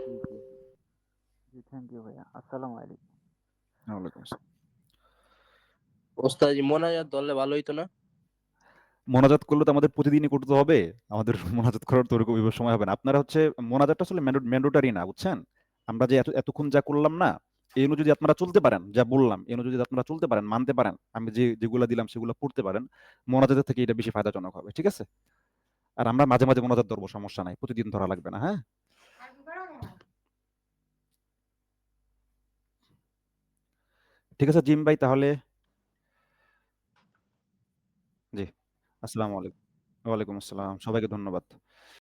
G: জি, জি, জি। জি, থ্যাংক ইউ ভাইয়া। আসসালামু আলাইকুম।
A: ওয়ালাইকুম আসসালাম।
C: ওস্তাদ মোনাজাত ধরলে ভালো হইতো না?
A: মোনাজাত করলে তো আমাদের প্রতিদিনই করতে হবে। আমাদের মোনাজাত করার তো ওরকম ওইভাবে সময় হবে না। আপনারা হচ্ছে মোনাজাতটা আসলে ম্যান্ডেটরি না, বুঝছেন? আমরা যে এতক্ষণ যা করলাম না, এই অনুযায়ী যদি আপনারা চলতে পারেন, যা বললাম, এই অনুযায়ী যদি আপনারা চলতে পারেন, মানতে পারেন, আমি যেগুলা দিলাম সেগুলো পড়তে পারেন, মোনাজাতের থেকে এটা বেশি ফায়দাজনক হবে। ঠিক আছে? আর আমরা মাঝে মাঝে মোনাজাত ধরবো, সমস্যা নাই। প্রতিদিন ধরা লাগবে না, হ্যাঁ? ঠিক আছে জিম ভাই, তাহলে জি। আসসালামু আলাইকুম। ওয়ালাইকুম আসসালাম। সবাইকে ধন্যবাদ।